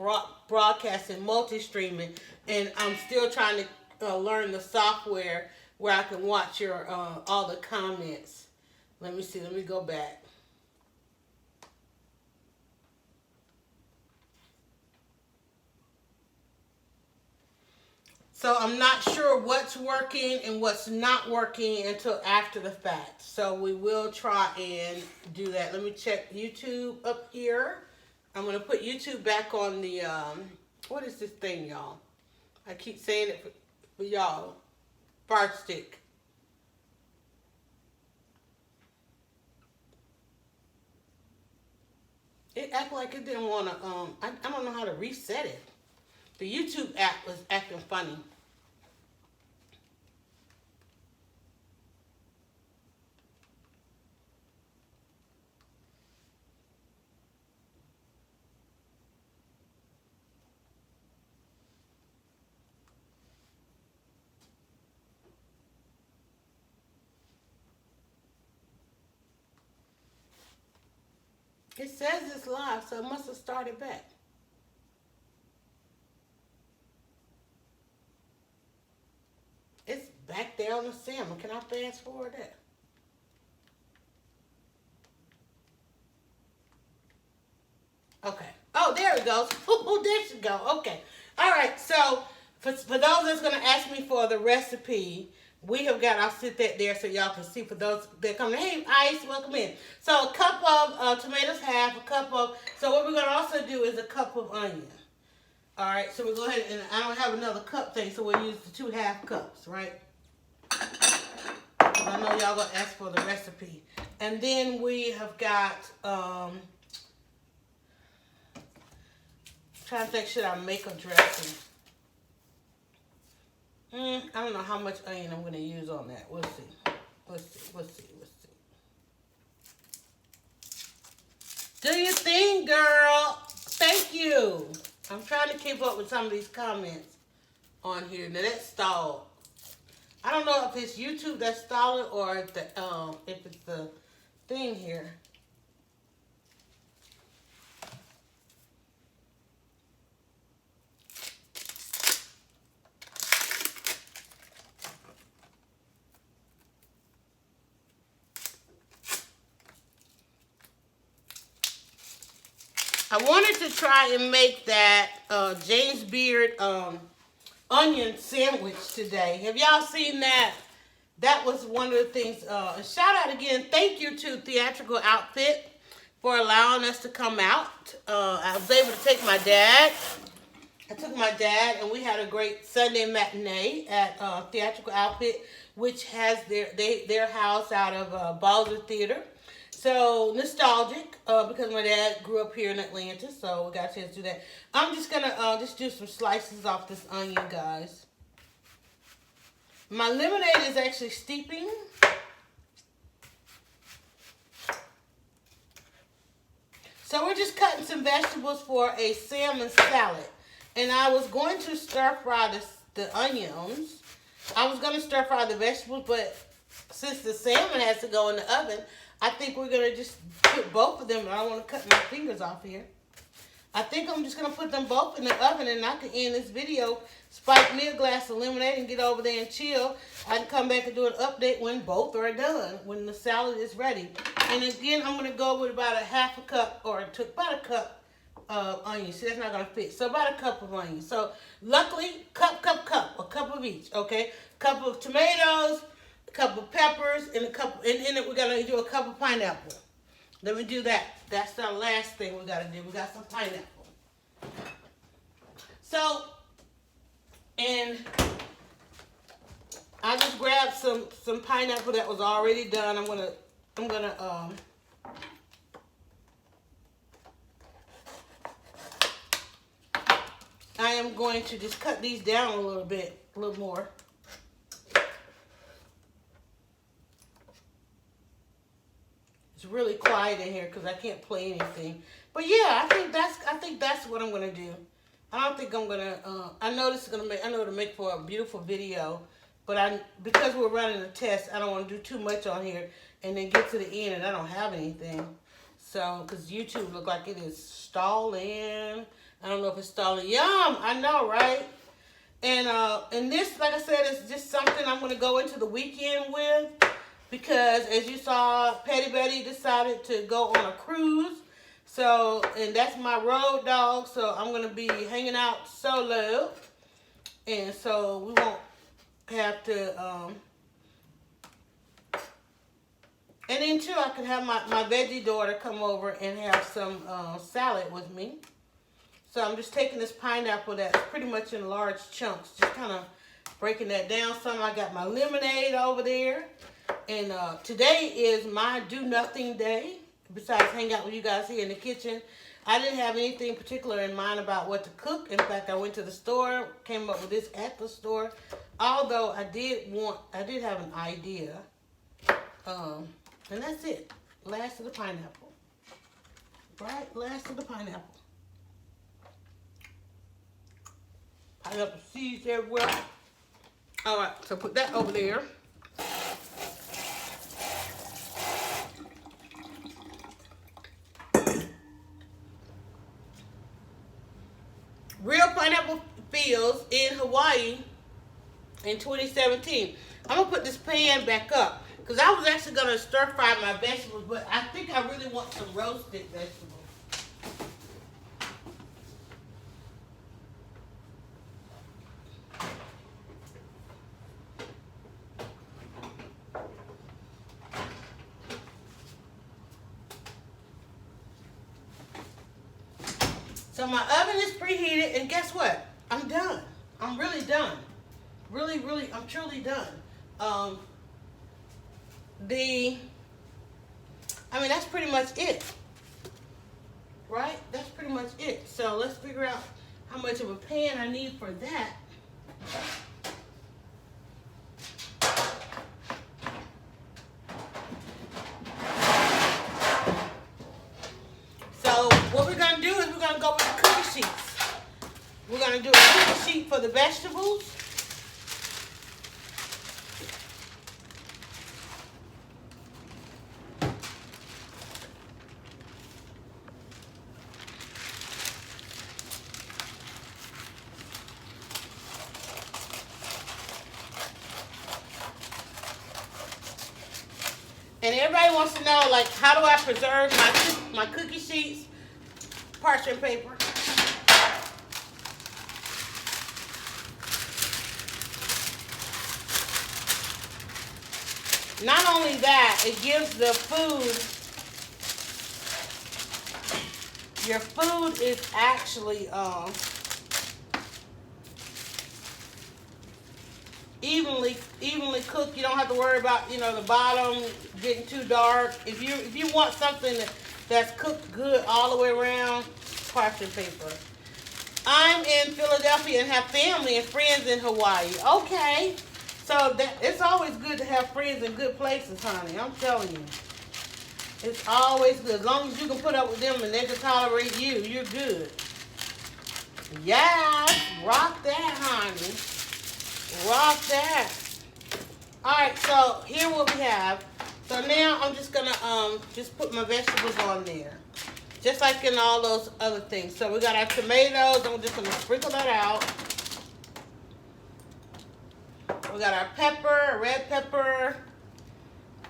broadcasting, multi-streaming, and I'm still trying to learn the software where I can watch your all the comments. Let me see. Let me go back. So I'm not sure what's working and what's not working until after the fact. So we will try and do that. Let me check YouTube up here. I'm going to put YouTube back on the, what is this thing, y'all? I keep saying it for y'all. Fire stick. It acted like it didn't want to, I don't know how to reset it. The YouTube app was acting funny. It says it's live, so it must have started back. It's back there on the salmon. Can I fast forward that? Okay. Oh, there it goes. Oh, there she go. Okay. All right. So for those that's going to ask me for the recipe, we have got, I'll sit that there so y'all can see for those that come in. Hey, Ice, welcome in. So a cup of tomatoes, half a cup of, so what we're going to also do is a cup of onion. All right. So we'll go ahead and I don't have another cup thing, so we'll use the 2 half cups, right? I know y'all going to ask for the recipe. And then we have got, trying to think, should I make a dressing? I don't know how much onion I'm going to use on that. We'll see. Let's see. Do your thing, girl. Thank you. I'm trying to keep up with some of these comments on here. Now, that's stalled. I don't know if it's YouTube that's stalling or if it's the thing here. I wanted to try and make that James Beard onion sandwich today. Have y'all seen that? That was one of the things. Shout out again. Thank you to Theatrical Outfit for allowing us to come out. I was able to take my dad. I took my dad and we had a great Sunday matinee at Theatrical Outfit, which has their house out of Balzer Theater. So nostalgic because my dad grew up here in Atlanta, so we got a chance to do that. I'm just gonna just do some slices off this onion, guys. My lemonade is actually steeping. So we're just cutting some vegetables for a salmon salad, and I was going to stir fry the onions. I was going to stir fry the vegetables, but since the salmon has to go in the oven, I think we're going to just put both of them. I don't want to cut my fingers off here. I think I'm just going to put them both in the oven, and I can end this video, spike me a glass of lemonade, and get over there and chill. I can come back and do an update when both are done, when the salad is ready. And again, I'm going to go with about a half a cup, or about a cup of onions. See, that's not going to fit. So about a cup of onions. So luckily, cup, a cup of each, okay? Cup of tomatoes, a cup of peppers, and then we're going to do a cup of pineapple. Let me do that. That's the last thing we got to do. We got some pineapple. So, and I just grabbed some pineapple that was already done. I'm gonna I am going to just cut these down a little more. It's really quiet in here because I can't play anything. But yeah, I think that's what I'm gonna do. I don't think I'm gonna. I know it'll make for a beautiful video, but because we're running a test, I don't want to do too much on here and then get to the end and I don't have anything. So, because YouTube look like it is stalling. I don't know if it's stalling. Yum! I know, right? And this, like I said, is just something I'm gonna go into the weekend with. Because as you saw, Petty Betty decided to go on a cruise. So, and that's my road dog. So I'm going to be hanging out solo. And so we won't have to, and then too, I can have my veggie daughter come over and have some salad with me. So I'm just taking this pineapple that's pretty much in large chunks, just kind of breaking that down some. I got my lemonade over there. And today is my do nothing day, besides hang out with you guys here in the kitchen. I didn't have anything particular in mind about what to cook. In fact, I went to the store, came up with this at the store. Although I did have an idea. And that's it. Last of the pineapple. Right? Last of the pineapple. Pineapple seeds everywhere. All right, so put that over there. Real pineapple fields in Hawaii in 2017. I'm gonna put this pan back up because I was actually gonna stir fry my vegetables, but I think I really want some roasted vegetables. So my oven is preheated, and guess what? I'm done. I'm really done. Really, I'm truly done. That's pretty much it. Right? That's pretty much it. So let's figure out how much of a pan I need for that. So what we're going to do is we're going to go with the cookie sheets. We're going to do a cookie sheet for the vegetables. And everybody wants to know, like, how do I preserve my cookie sheets? Parchment paper. Not only that, it gives the food, your food is actually evenly cooked. You don't have to worry about, the bottom getting too dark. If you want something that's cooked good all the way around, parchment paper. I'm in Philadelphia and have family and friends in Hawaii. Okay. So it's always good to have friends in good places, honey. I'm telling you. It's always good. As long as you can put up with them and they can tolerate you, you're good. Yeah, rock that, honey. Rock that. Alright, so here what we have. So now I'm just gonna just put my vegetables on there. Just like in all those other things. So we got our tomatoes, and we're just gonna sprinkle that out. We got our pepper, red pepper.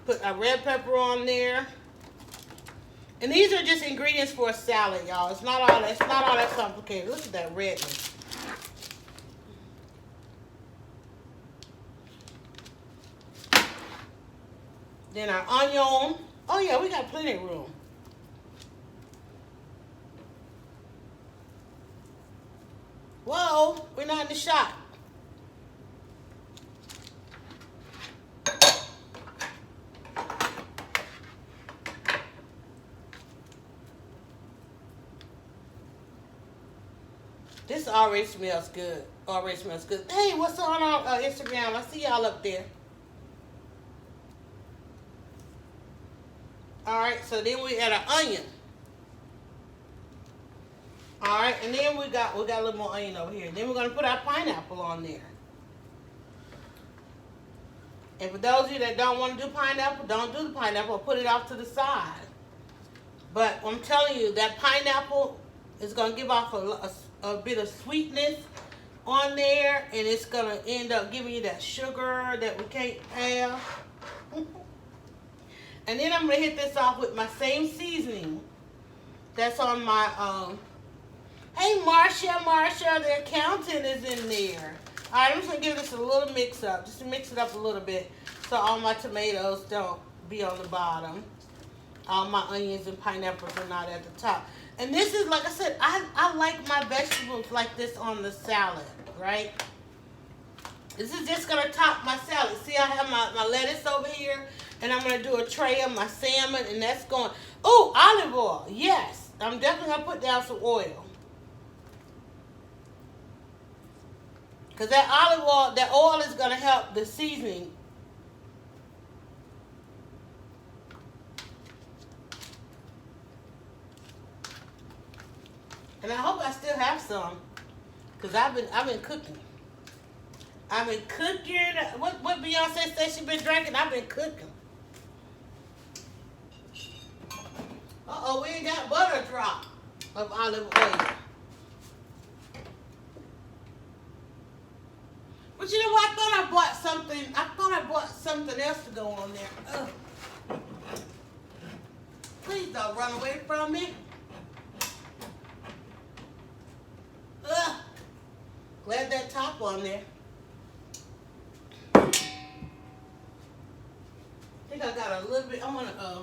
Put our red pepper on there. And these are just ingredients for a salad, y'all. It's not all that complicated. Look at that redness. Then our onion. Oh yeah, we got plenty of room. Whoa, we're not in the shop. This already smells good. Already smells good. Hey, what's on Instagram? I see y'all up there. Alright, so then we add our onion. Alright, and then we got a little more onion over here. Then we're going to put our pineapple on there. And for those of you that don't want to do pineapple, don't do the pineapple. Put it off to the side. But I'm telling you, that pineapple is going to give off a bit of sweetness on there. And it's going to end up giving you that sugar that we can't have. And then I'm going to hit this off with my same seasoning that's on my, hey, Marcia, the accountant is in there. Alright, I'm just gonna give this a little mix up, just to mix it up a little bit so all my tomatoes don't be on the bottom. All my onions and pineapples are not at the top. And this is, like I said, I like my vegetables like this on the salad, right? This is just gonna top my salad. See, I have my lettuce over here, and I'm gonna do a tray of my salmon, and that's going, oh, olive oil, yes. I'm definitely gonna put down some oil. Because that oil is going to help the seasoning. And I hope I still have some. Because I've been cooking. I've been cooking. What Beyonce said she been drinking? I've been cooking. Uh-oh, we ain't got butter drop of olive oil. But you know what? I thought I bought something else to go on there. Ugh. Please don't run away from me. Ugh. Glad that top on there. I think I got a little bit. I want to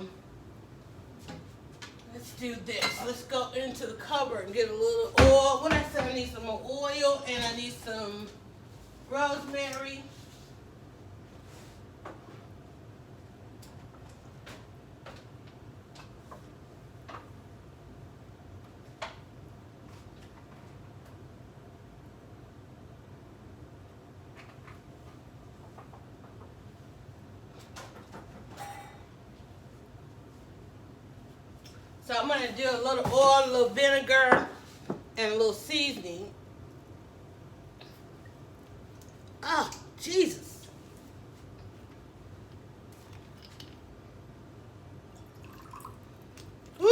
let's do this. Let's go into the cupboard and get a little oil. What I said, I need some more oil and I need some rosemary. So I'm going to do a little oil, a little vinegar, and a little seasoning. Oh, Jesus. Woo.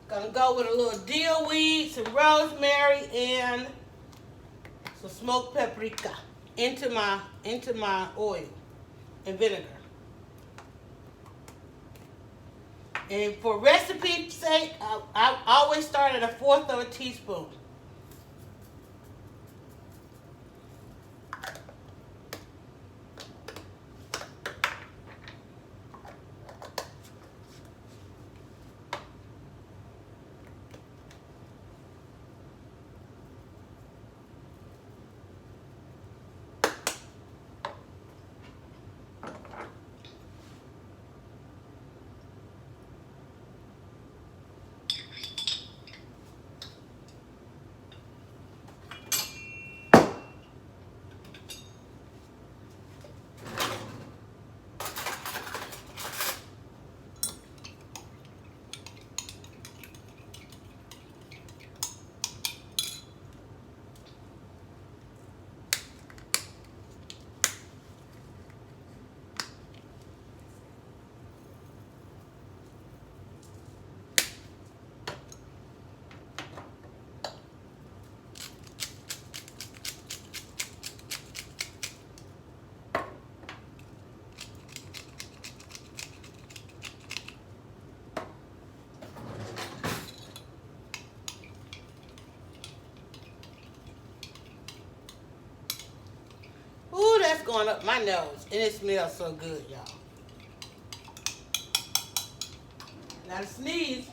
Gonna go with a little dill weed, some rosemary, and some smoked paprika into my oil and vinegar. And for recipe's sake, I always start at 1/4 of a teaspoon. That's going up my nose, and it smells so good, y'all. Now to sneeze.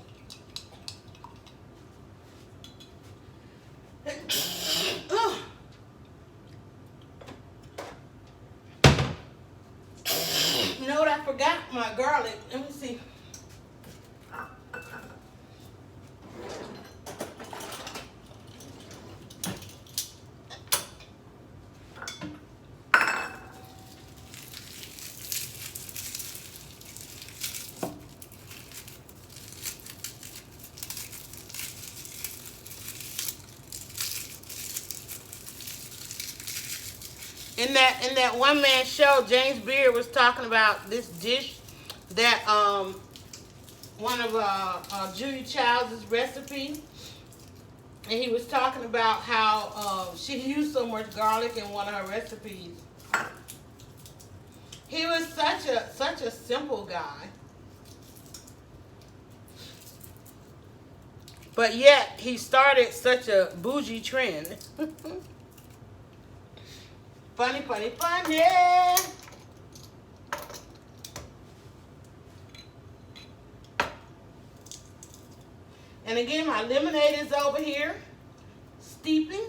You know what? I forgot my garlic. Let me see. In that one man show, James Beard was talking about this dish that one of Julia Child's recipe, and he was talking about how she used so much garlic in one of her recipes. He was such a simple guy. But yet he started such a bougie trend. Funny, funny, funny. And again, my lemonade is over here, steeping.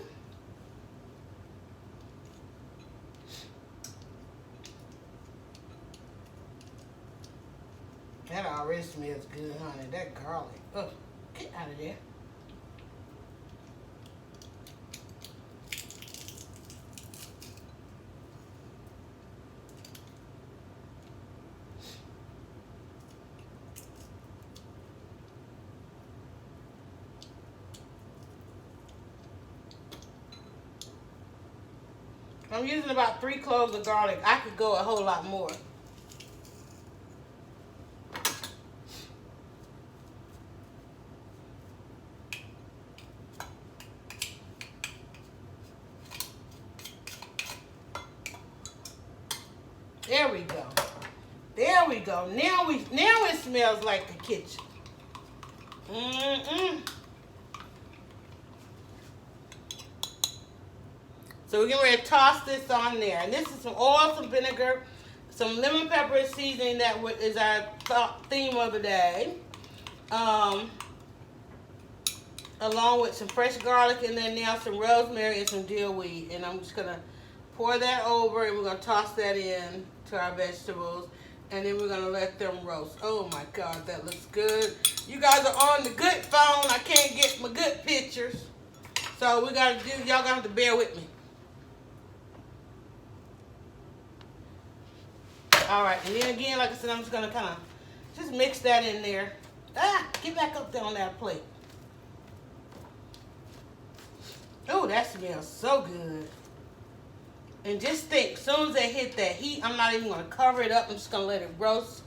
That already smells good, honey. That garlic. Oh, get out of there. I'm using about 3 cloves of garlic. I could go a whole lot more. There we go. There we go. Now it smells like the kitchen. So we're getting ready to toss this on there. And this is some oil, some vinegar, some lemon pepper seasoning that is our theme of the day. Along with some fresh garlic and then now some rosemary and some dill weed. And I'm just going to pour that over and we're going to toss that in to our vegetables. And then we're going to let them roast. Oh my God, that looks good. You guys are on the good phone. I can't get my good pictures. So we got to do, y'all got to bear with me. All right, and then again, like I said, I'm just going to kind of just mix that in there. Get back up there on that plate. Oh, that smells so good. And just think, as soon as they hit that heat, I'm not even going to cover it up. I'm just going to let it roast.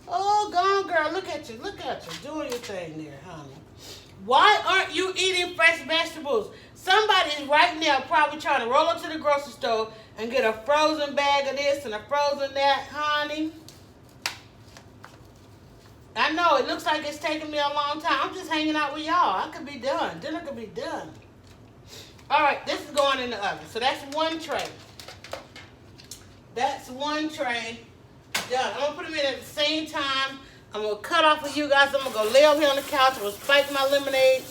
Oh, gone, girl. Look at you. Look at you. Doing your thing there, honey. Why aren't you eating fresh vegetables? Somebody is right now probably trying to roll up to the grocery store and get a frozen bag of this and a frozen that, honey. I know, it looks like it's taking me a long time. I'm just hanging out with y'all. I could be done. Dinner could be done. All right, this is going in the oven. So that's one tray. That's one tray done. I'm going to put them in at the same time. I'm going to cut off with you guys. I'm going to go lay over here on the couch. I'm going to spike my lemonade.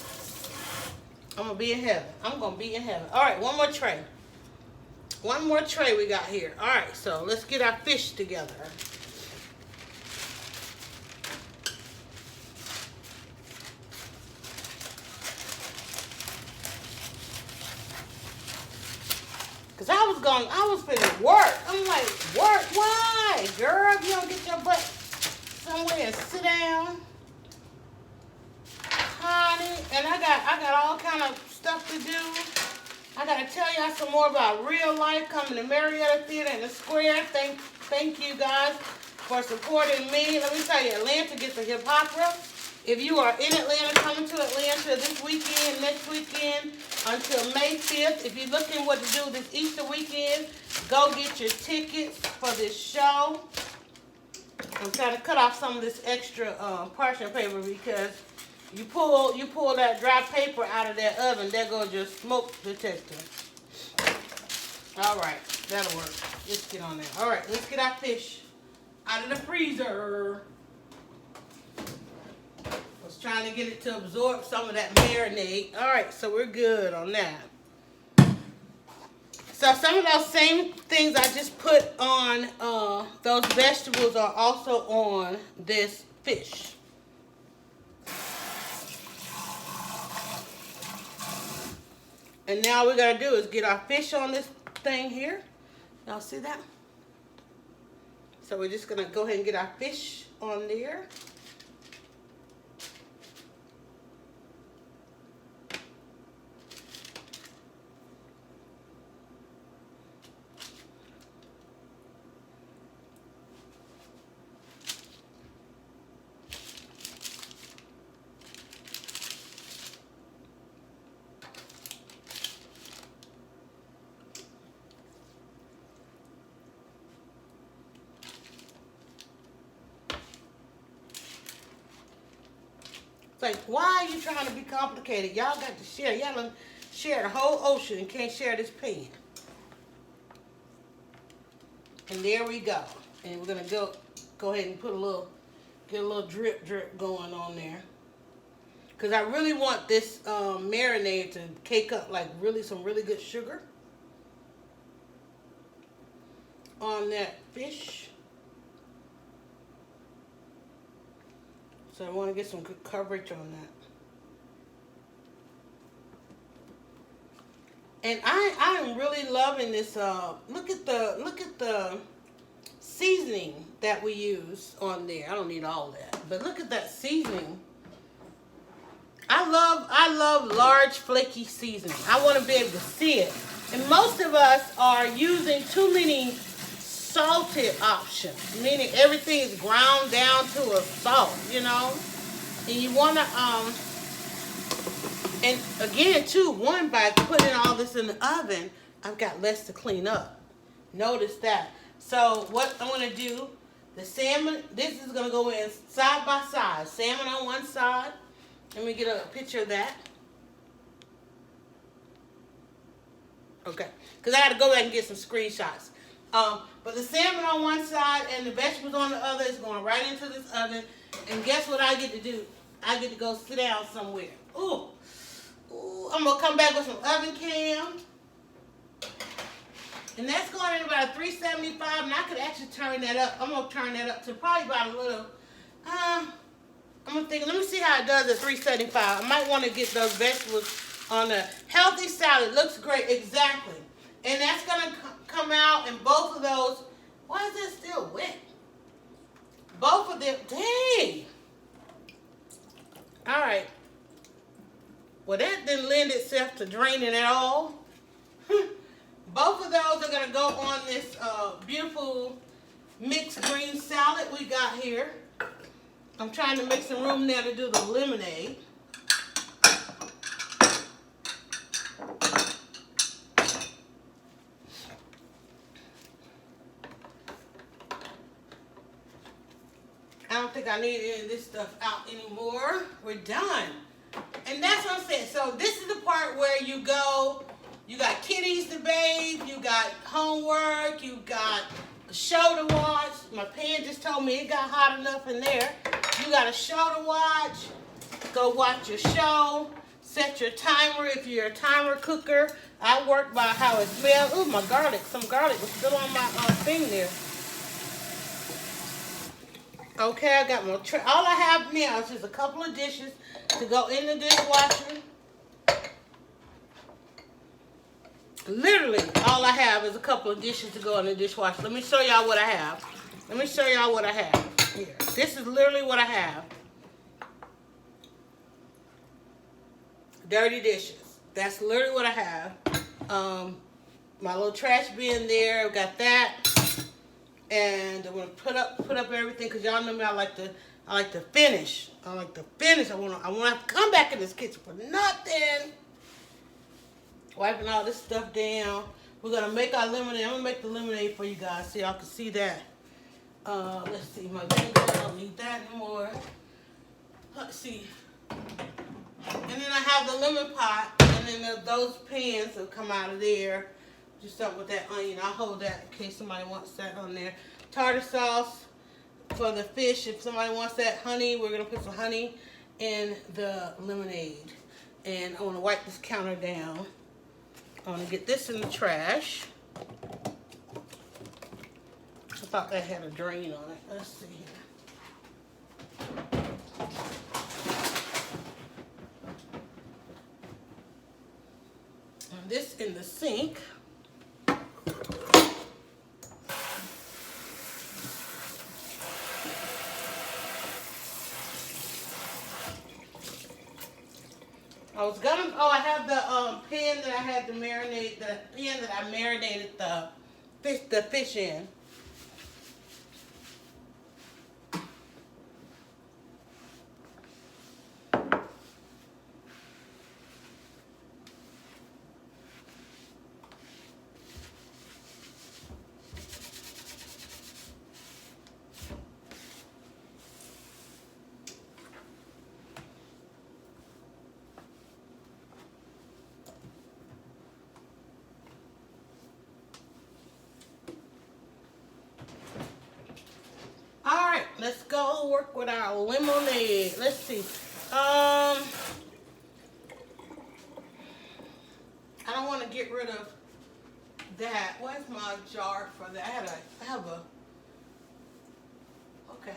I'm going to be in heaven. I'm going to be in heaven. All right, one more tray. One more tray we got here. All right, so let's get our fish together. Cause I was finna work. I'm like, work? Why, girl? If you don't get your butt somewhere and sit down, honey. And I got all kind of stuff to do. I gotta tell y'all some more about real life coming to Marietta Theater in the Square. Thank you guys for supporting me. Let me tell you, Atlanta gets a hip opera. If you are in Atlanta, coming to Atlanta this weekend, next weekend, until May 5th. If you're looking what to do this Easter weekend, go get your tickets for this show. I'm trying to cut off some of this extra parchment paper because you pull that dry paper out of that oven, there goes your smoke detector. All right, that'll work. Let's get on there. All right, let's get our fish out of the freezer. Trying to get it to absorb some of that marinade. All right, so we're good on that. So some of those same things I just put on those vegetables are also on this fish. And now all we gotta do is get our fish on this thing here. Y'all see that? So we're just gonna go ahead and get our fish on there. It's like, why are you trying to be complicated? Y'all got to share. Y'all done share the whole ocean and can't share this pan. And there we go. And we're gonna go ahead and put get a little drip going on there. Cause I really want this marinade to cake up like some really good sugar on that fish. So I want to get some good coverage on that. And I am really loving this. Look at the seasoning that we use on there. I don't need all that, but look at that seasoning. I love large flaky seasoning. I want to be able to see it. And most of us are using too many salted options, meaning everything is ground down to a salt, you know. And you want to and again too, by putting all this in the oven, I've got less to clean up. Notice that. So what I'm going to do, the salmon, this is going to go in side by side. Salmon on one side. Let me get a picture of that. Okay. Because I got to go back and get some screenshots. But the salmon on one side and the vegetables on the other is going right into this oven. And guess what I get to do? I get to go sit down somewhere. Ooh. Ooh. I'm going to come back with some oven cam. And that's going in about 375. And I could actually turn that up. I'm going to turn that up to probably about a little... I'm going to think, let me see how it does at 375. I might want to get those vegetables on a healthy salad. Looks great. Exactly. And that's going to come out in both of those. Why is it still wet? Both of them. Dang. All right. Well, that didn't lend itself to draining at all. Both of those are going to go on this beautiful mixed green salad we got here. I'm trying to make some room there to do the lemonade. I don't think I need any of this stuff out anymore. We're done. And that's what I'm saying. So this is the part where you go, you got kiddies to bathe, you got homework, you got a show to watch. My pan just told me it got hot enough in there. You got a show to watch. Go watch your show. Set your timer if you're a timer cooker. I work by how it smells. Ooh, my garlic. Some garlic was still on my thing there. Okay, I got my tray. All I have now is just a couple of dishes to go in the dishwasher. Literally, all I have is a couple of dishes to go in the dishwasher. Let me show y'all what I have. Let me show y'all what I have. Here. This is literally what I have. Dirty dishes. That's literally what I have. My little trash bin there. I've got that. And I'm gonna put up everything because y'all know me. I like to finish. I like to finish. I wanna have to come back in this kitchen for nothing. Wiping all this stuff down. We're gonna make our lemonade. I'm gonna make the lemonade for you guys so y'all can see that. Let's see, my vinegar. I don't need that anymore. Let's see. And then I have the lemon pot, and then those pans will come out of there. Just something with that onion. I'll hold that in case somebody wants that on there. Tartar sauce for the fish. If somebody wants that honey, we're going to put some honey in the lemonade. And I want to wipe this counter down. I want to get this in the trash. I thought that had a drain on it. Let's see here. And this in the sink. I have the pan that I had to marinate, the pan that I marinated the fish in. let's go work with our lemonade. Let's see. I don't want to get rid of that. Where's my jar for that? I have a, okay.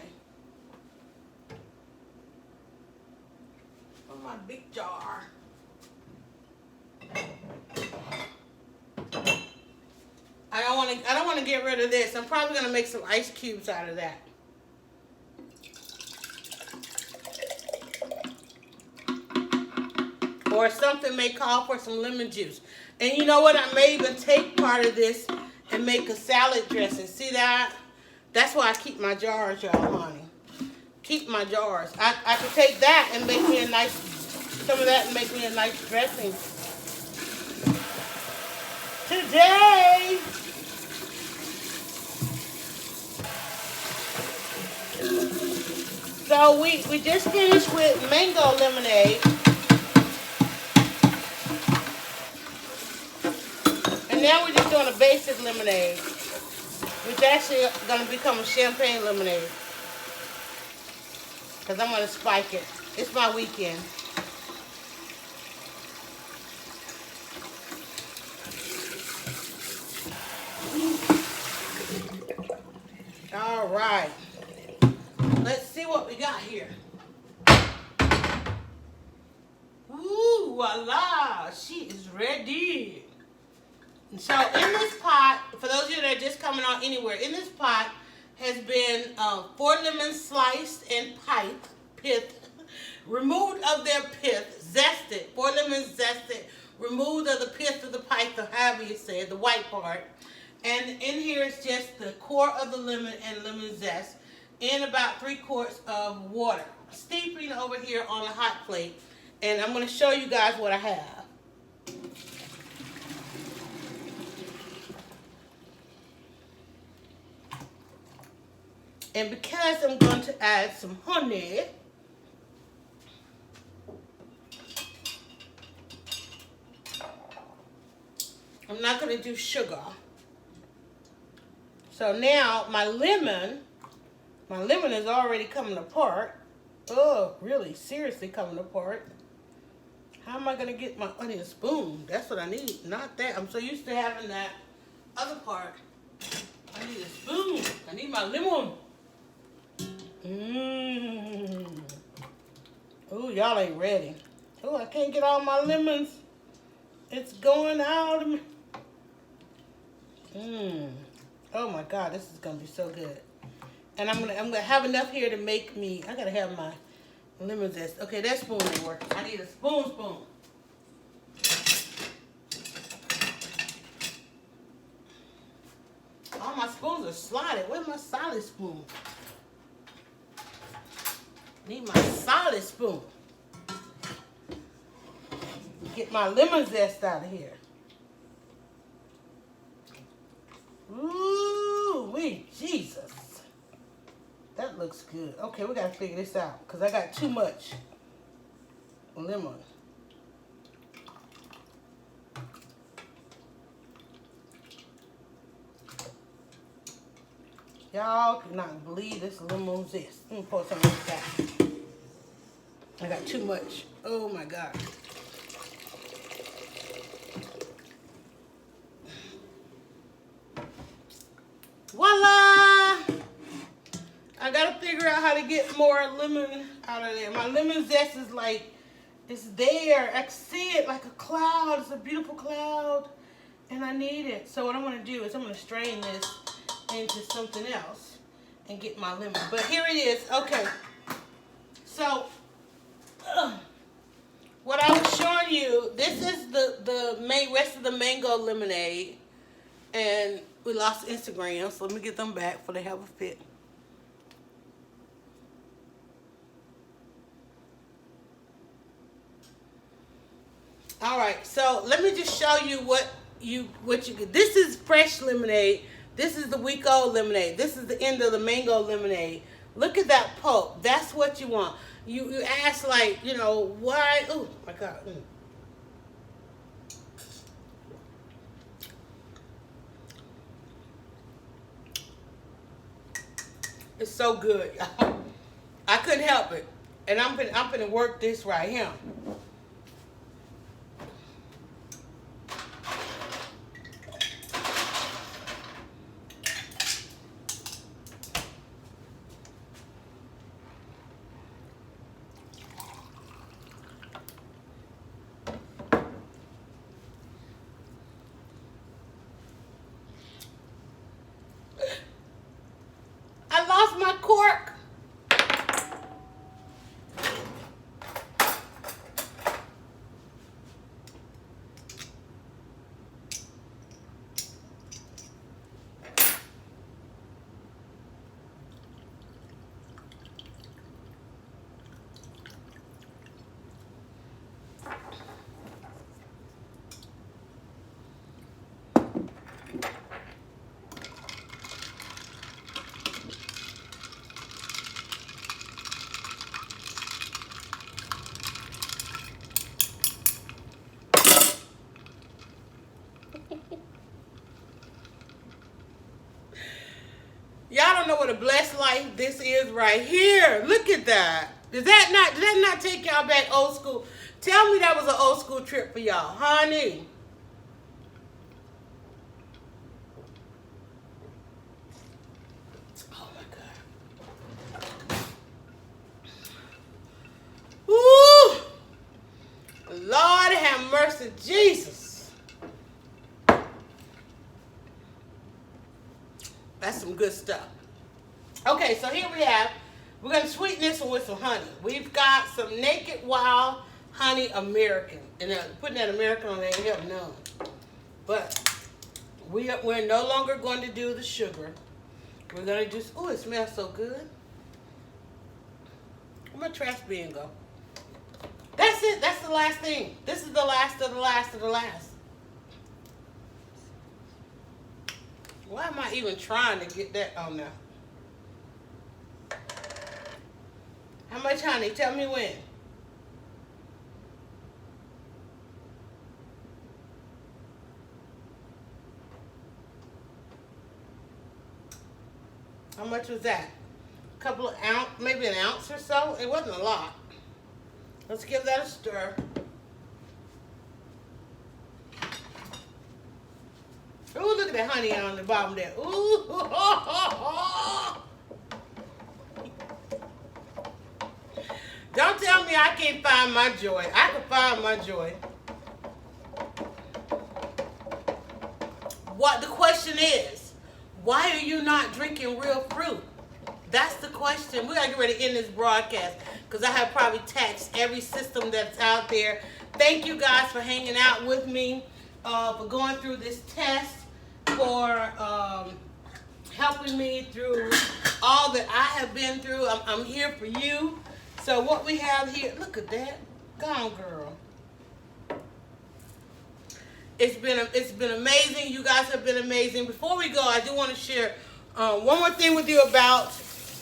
Where's my big jar? I don't want to get rid of this. I'm probably going to make some ice cubes out of that. Or something may call for some lemon juice. And you know what? I may even take part of this and make a salad dressing. See that? That's why I keep my jars, y'all, honey. Keep my jars. I could take that and make me a nice, some of that and make me a nice dressing. Today, so we just finished with mango lemonade. And now we're just doing a basic lemonade, which actually is going to become a champagne lemonade. Because I'm going to spike it. It's my weekend. All right. Let's see what we got here. Ooh, voila. She is ready. So in this pot, for those of you that are just coming on anywhere, in this pot has been 4 lemons sliced and pith, removed of their pith, zested. 4 lemons zested, removed of the pith of the pith, or however you say it, the white part. And in here is just the core of the lemon and lemon zest in about 3 quarts of water. Steeping over here on a hot plate. And I'm going to show you guys what I have. And because I'm going to add some honey, I'm not going to do sugar. So now my lemon is already coming apart. Oh, really, seriously coming apart. How am I going to get my onion spoon? That's what I need, not that. I'm so used to having that other part. I need a spoon. I need my lemon. Oh, y'all ain't ready. Oh, I can't get all my lemons. It's going out of me. Oh my God, this is gonna be so good. And I'm gonna have enough here to make me. I gotta have my lemon zest. Okay, that spoon ain't working. I need a spoon. All my spoons are slotted. Where's my solid spoon? Need my solid spoon. Get my lemon zest out of here. Ooh, wee, Jesus. That looks good. Okay, we gotta figure this out because I got too much lemon. Y'all cannot believe this lemon zest. Let me pour some of this out. I got too much. Oh my God. Voila! I gotta figure out how to get more lemon out of there. My lemon zest is like, it's there. I can see it like a cloud. It's a beautiful cloud. And I need it. So what I'm gonna do is I'm gonna strain this into something else and get my lemon. But here it is. Okay. So what I was showing you, this is the main rest of the mango lemonade. And we lost Instagram, so let me get them back before they have a fit. All right, so let me just show you what you get. This is fresh lemonade. This is the week-old lemonade. This is the end of the mango lemonade. Look at that pulp. That's what you want. You ask, like, you know, why? Oh my God. It's so good, y'all. I couldn't help it. And I'm gonna work this right here. I lost my cork. Y'all don't know what a blessed life this is right here. Look at that. Did that not take y'all back old school? Tell me that was an old school trip for y'all, honey. Oh my God. Woo! Lord have mercy, Jesus. That's some good stuff. Okay, so here we're going to sweeten this one with some honey. We've got some Naked Wild Honey American. And putting that American on there ain't help none. But we're no longer going to do the sugar. We're going to just, oh, it smells so good. Where my trash bin go? That's it. That's the last thing. This is the last of the last of the last. Why am I even trying to get that on there? How much honey? Tell me when. How much was that? A couple of ounce, maybe an ounce or so? It wasn't a lot. Let's give that a stir. Ooh, look at that honey on the bottom there. Ooh. Don't tell me I can't find my joy. I can find my joy. What the question is, why are you not drinking real fruit? That's the question. We gotta get ready to end this broadcast because I have probably taxed every system that's out there. Thank you guys for hanging out with me, for going through this test, for helping me through all that I have been through. I'm here for you. So what we have here, look at that. Go on, girl. It's been amazing. You guys have been amazing. Before we go, I do want to share one more thing with you about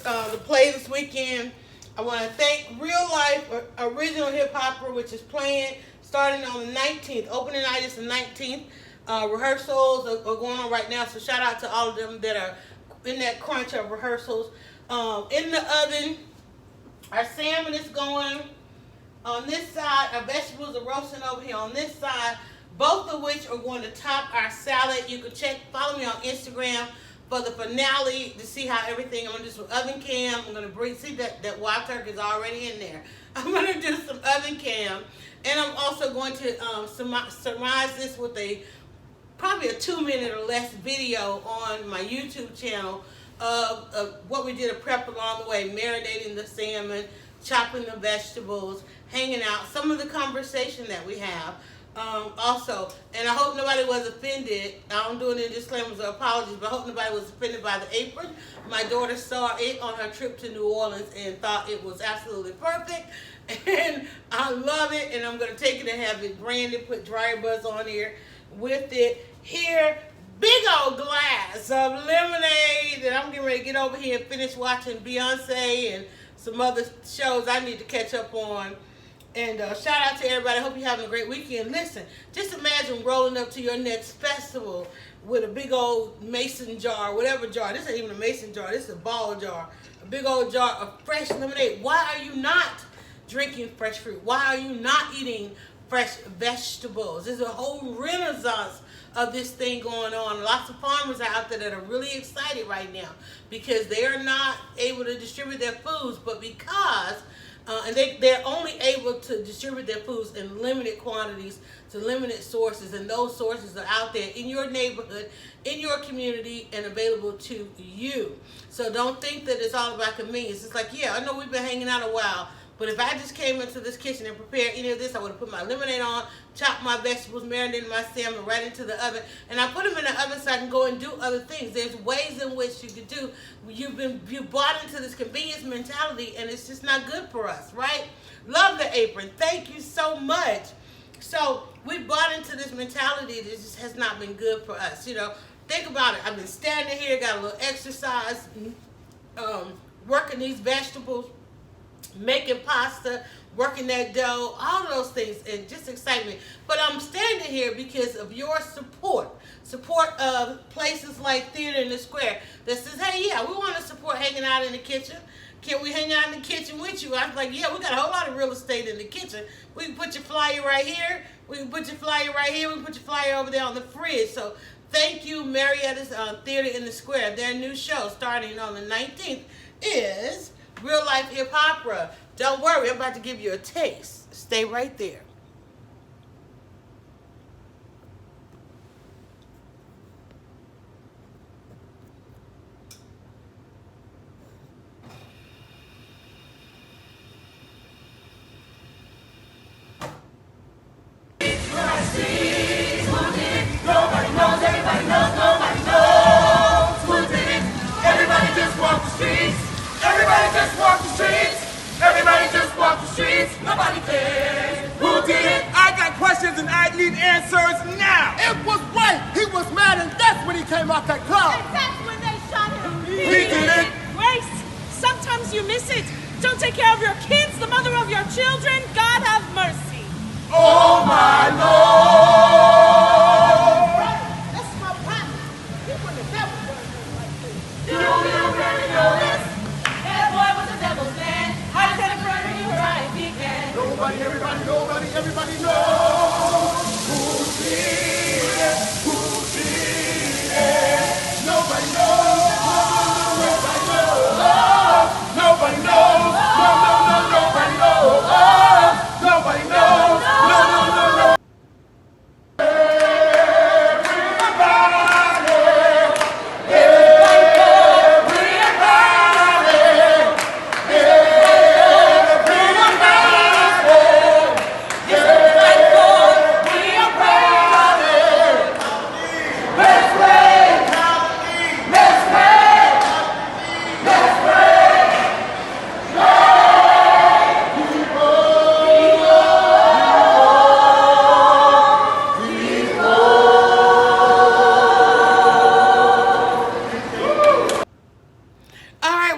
the play this weekend. I want to thank Real Life Original Hip Hopper, which is playing starting on the 19th. Opening night is the 19th. Rehearsals are going on right now, so shout out to all of them that are in that crunch of rehearsals. In the oven, our salmon is going on this side. Our vegetables are roasting over here on this side, both of which are going to top our salad. You can follow me on Instagram for the finale to see how everything. I'm going to do some oven cam. I'm going to see that wild turkey is already in there. I'm going to do some oven cam. And I'm also going to surmise this with probably a 2-minute or less video on my YouTube channel of what we did a prep along the way, marinating the salmon, chopping the vegetables, hanging out, some of the conversation that we have. Also, and I hope nobody was offended. I'm doing any disclaimers or apologies, but I hope nobody was offended by the apron. My daughter saw it on her trip to New Orleans and thought it was absolutely perfect. And I love it, and I'm going to take it and have it branded, put DryerBuzz on here with it. Here, big old glass of lemonade, and I'm getting ready to get over here and finish watching Beyonce and some other shows I need to catch up on. And shout out to everybody. I hope you're having a great weekend. Listen, just imagine rolling up to your next festival with a big old mason jar, whatever jar. This ain't even a mason jar. This is a ball jar. A big old jar of fresh lemonade. Why are you not drinking fresh fruit? Why are you not eating fresh vegetables? There's a whole renaissance of this thing going on. Lots of farmers are out there that are really excited right now because they are not able to distribute their foods, but because and they're only able to distribute their foods in limited quantities to limited sources, and those sources are out there in your neighborhood, in your community, and available to you. So don't think that it's all about convenience. It's like, yeah, I know we've been hanging out a while, but if I just came into this kitchen and prepared any of this, I would have put my lemonade on, chopped my vegetables, marinated my salmon right into the oven, and I put them in the oven so I can go and do other things. There's ways in which you could do. You bought into this convenience mentality, and it's just not good for us, right? Love the apron. Thank you so much. So we bought into this mentality that just has not been good for us. You know, think about it. I've been standing here, got a little exercise, working these vegetables, making pasta, working that dough, all those things, and just excitement. But I'm standing here because of your support of places like Theater in the Square that says, hey, yeah, we want to support hanging out in the kitchen. Can we hang out in the kitchen with you? I was like, yeah, we got a whole lot of real estate in the kitchen. We can put your flyer right here. We can put your flyer right here. We can put your flyer over there on the fridge. So thank you, Marinated Theater in the Square. Their new show starting on the 19th is Real Life Hip Opera. Don't worry, I'm about to give you a taste. Stay right there. Nobody cares. Who did it? I got questions and I need answers now. It was right. He was mad, and that's when he came out that cloud. And that's when they shot him. He did it. Grace, sometimes you miss it. Don't take care of your kids, the mother of your children. God have mercy. Oh my Lord. That's my partner. He wouldn't have never done nothing like this. You really know this? That boy was a devil's man. How to tell a brother you try if he can. Nobody, everybody knows who did it. Who did it? Nobody knows. Nobody knows. Nobody knows. No, nobody knows. Nobody knows. No.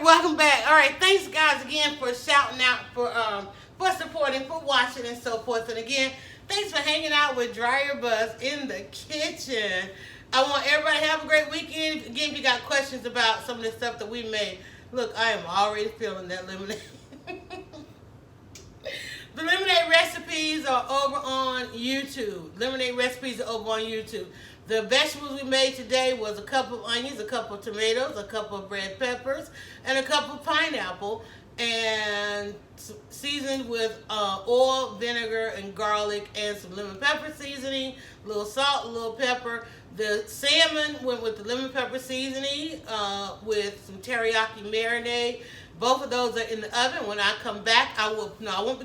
Welcome back. All right, thanks guys again for shouting out, for supporting, for watching, and so forth. And again, thanks for hanging out with DryerBuzz in the kitchen. I want everybody to have a great weekend. Again, if you got questions about some of the stuff that we made, look, I am already feeling that lemonade. The lemonade recipes are over on YouTube. Lemonade recipes are over on YouTube. The vegetables we made today was a cup of onions, a cup of tomatoes, a cup of red peppers, and a cup of pineapple, and seasoned with oil, vinegar, and garlic, and some lemon pepper seasoning, a little salt, a little pepper. The salmon went with the lemon pepper seasoning with some teriyaki marinade. Both of those are in the oven. When I come back, I won't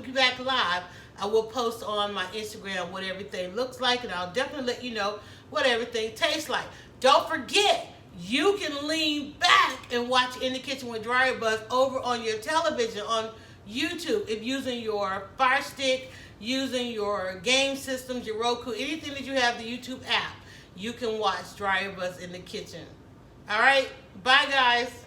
be back live. I will post on my Instagram what everything looks like, and I'll definitely let you know what everything tastes like. Don't forget, you can lean back and watch In the Kitchen with DryerBuzz over on your television on YouTube if using your Fire Stick, using your game systems, your Roku, anything that you have the YouTube app. You can watch DryerBuzz in the Kitchen. All right, bye guys.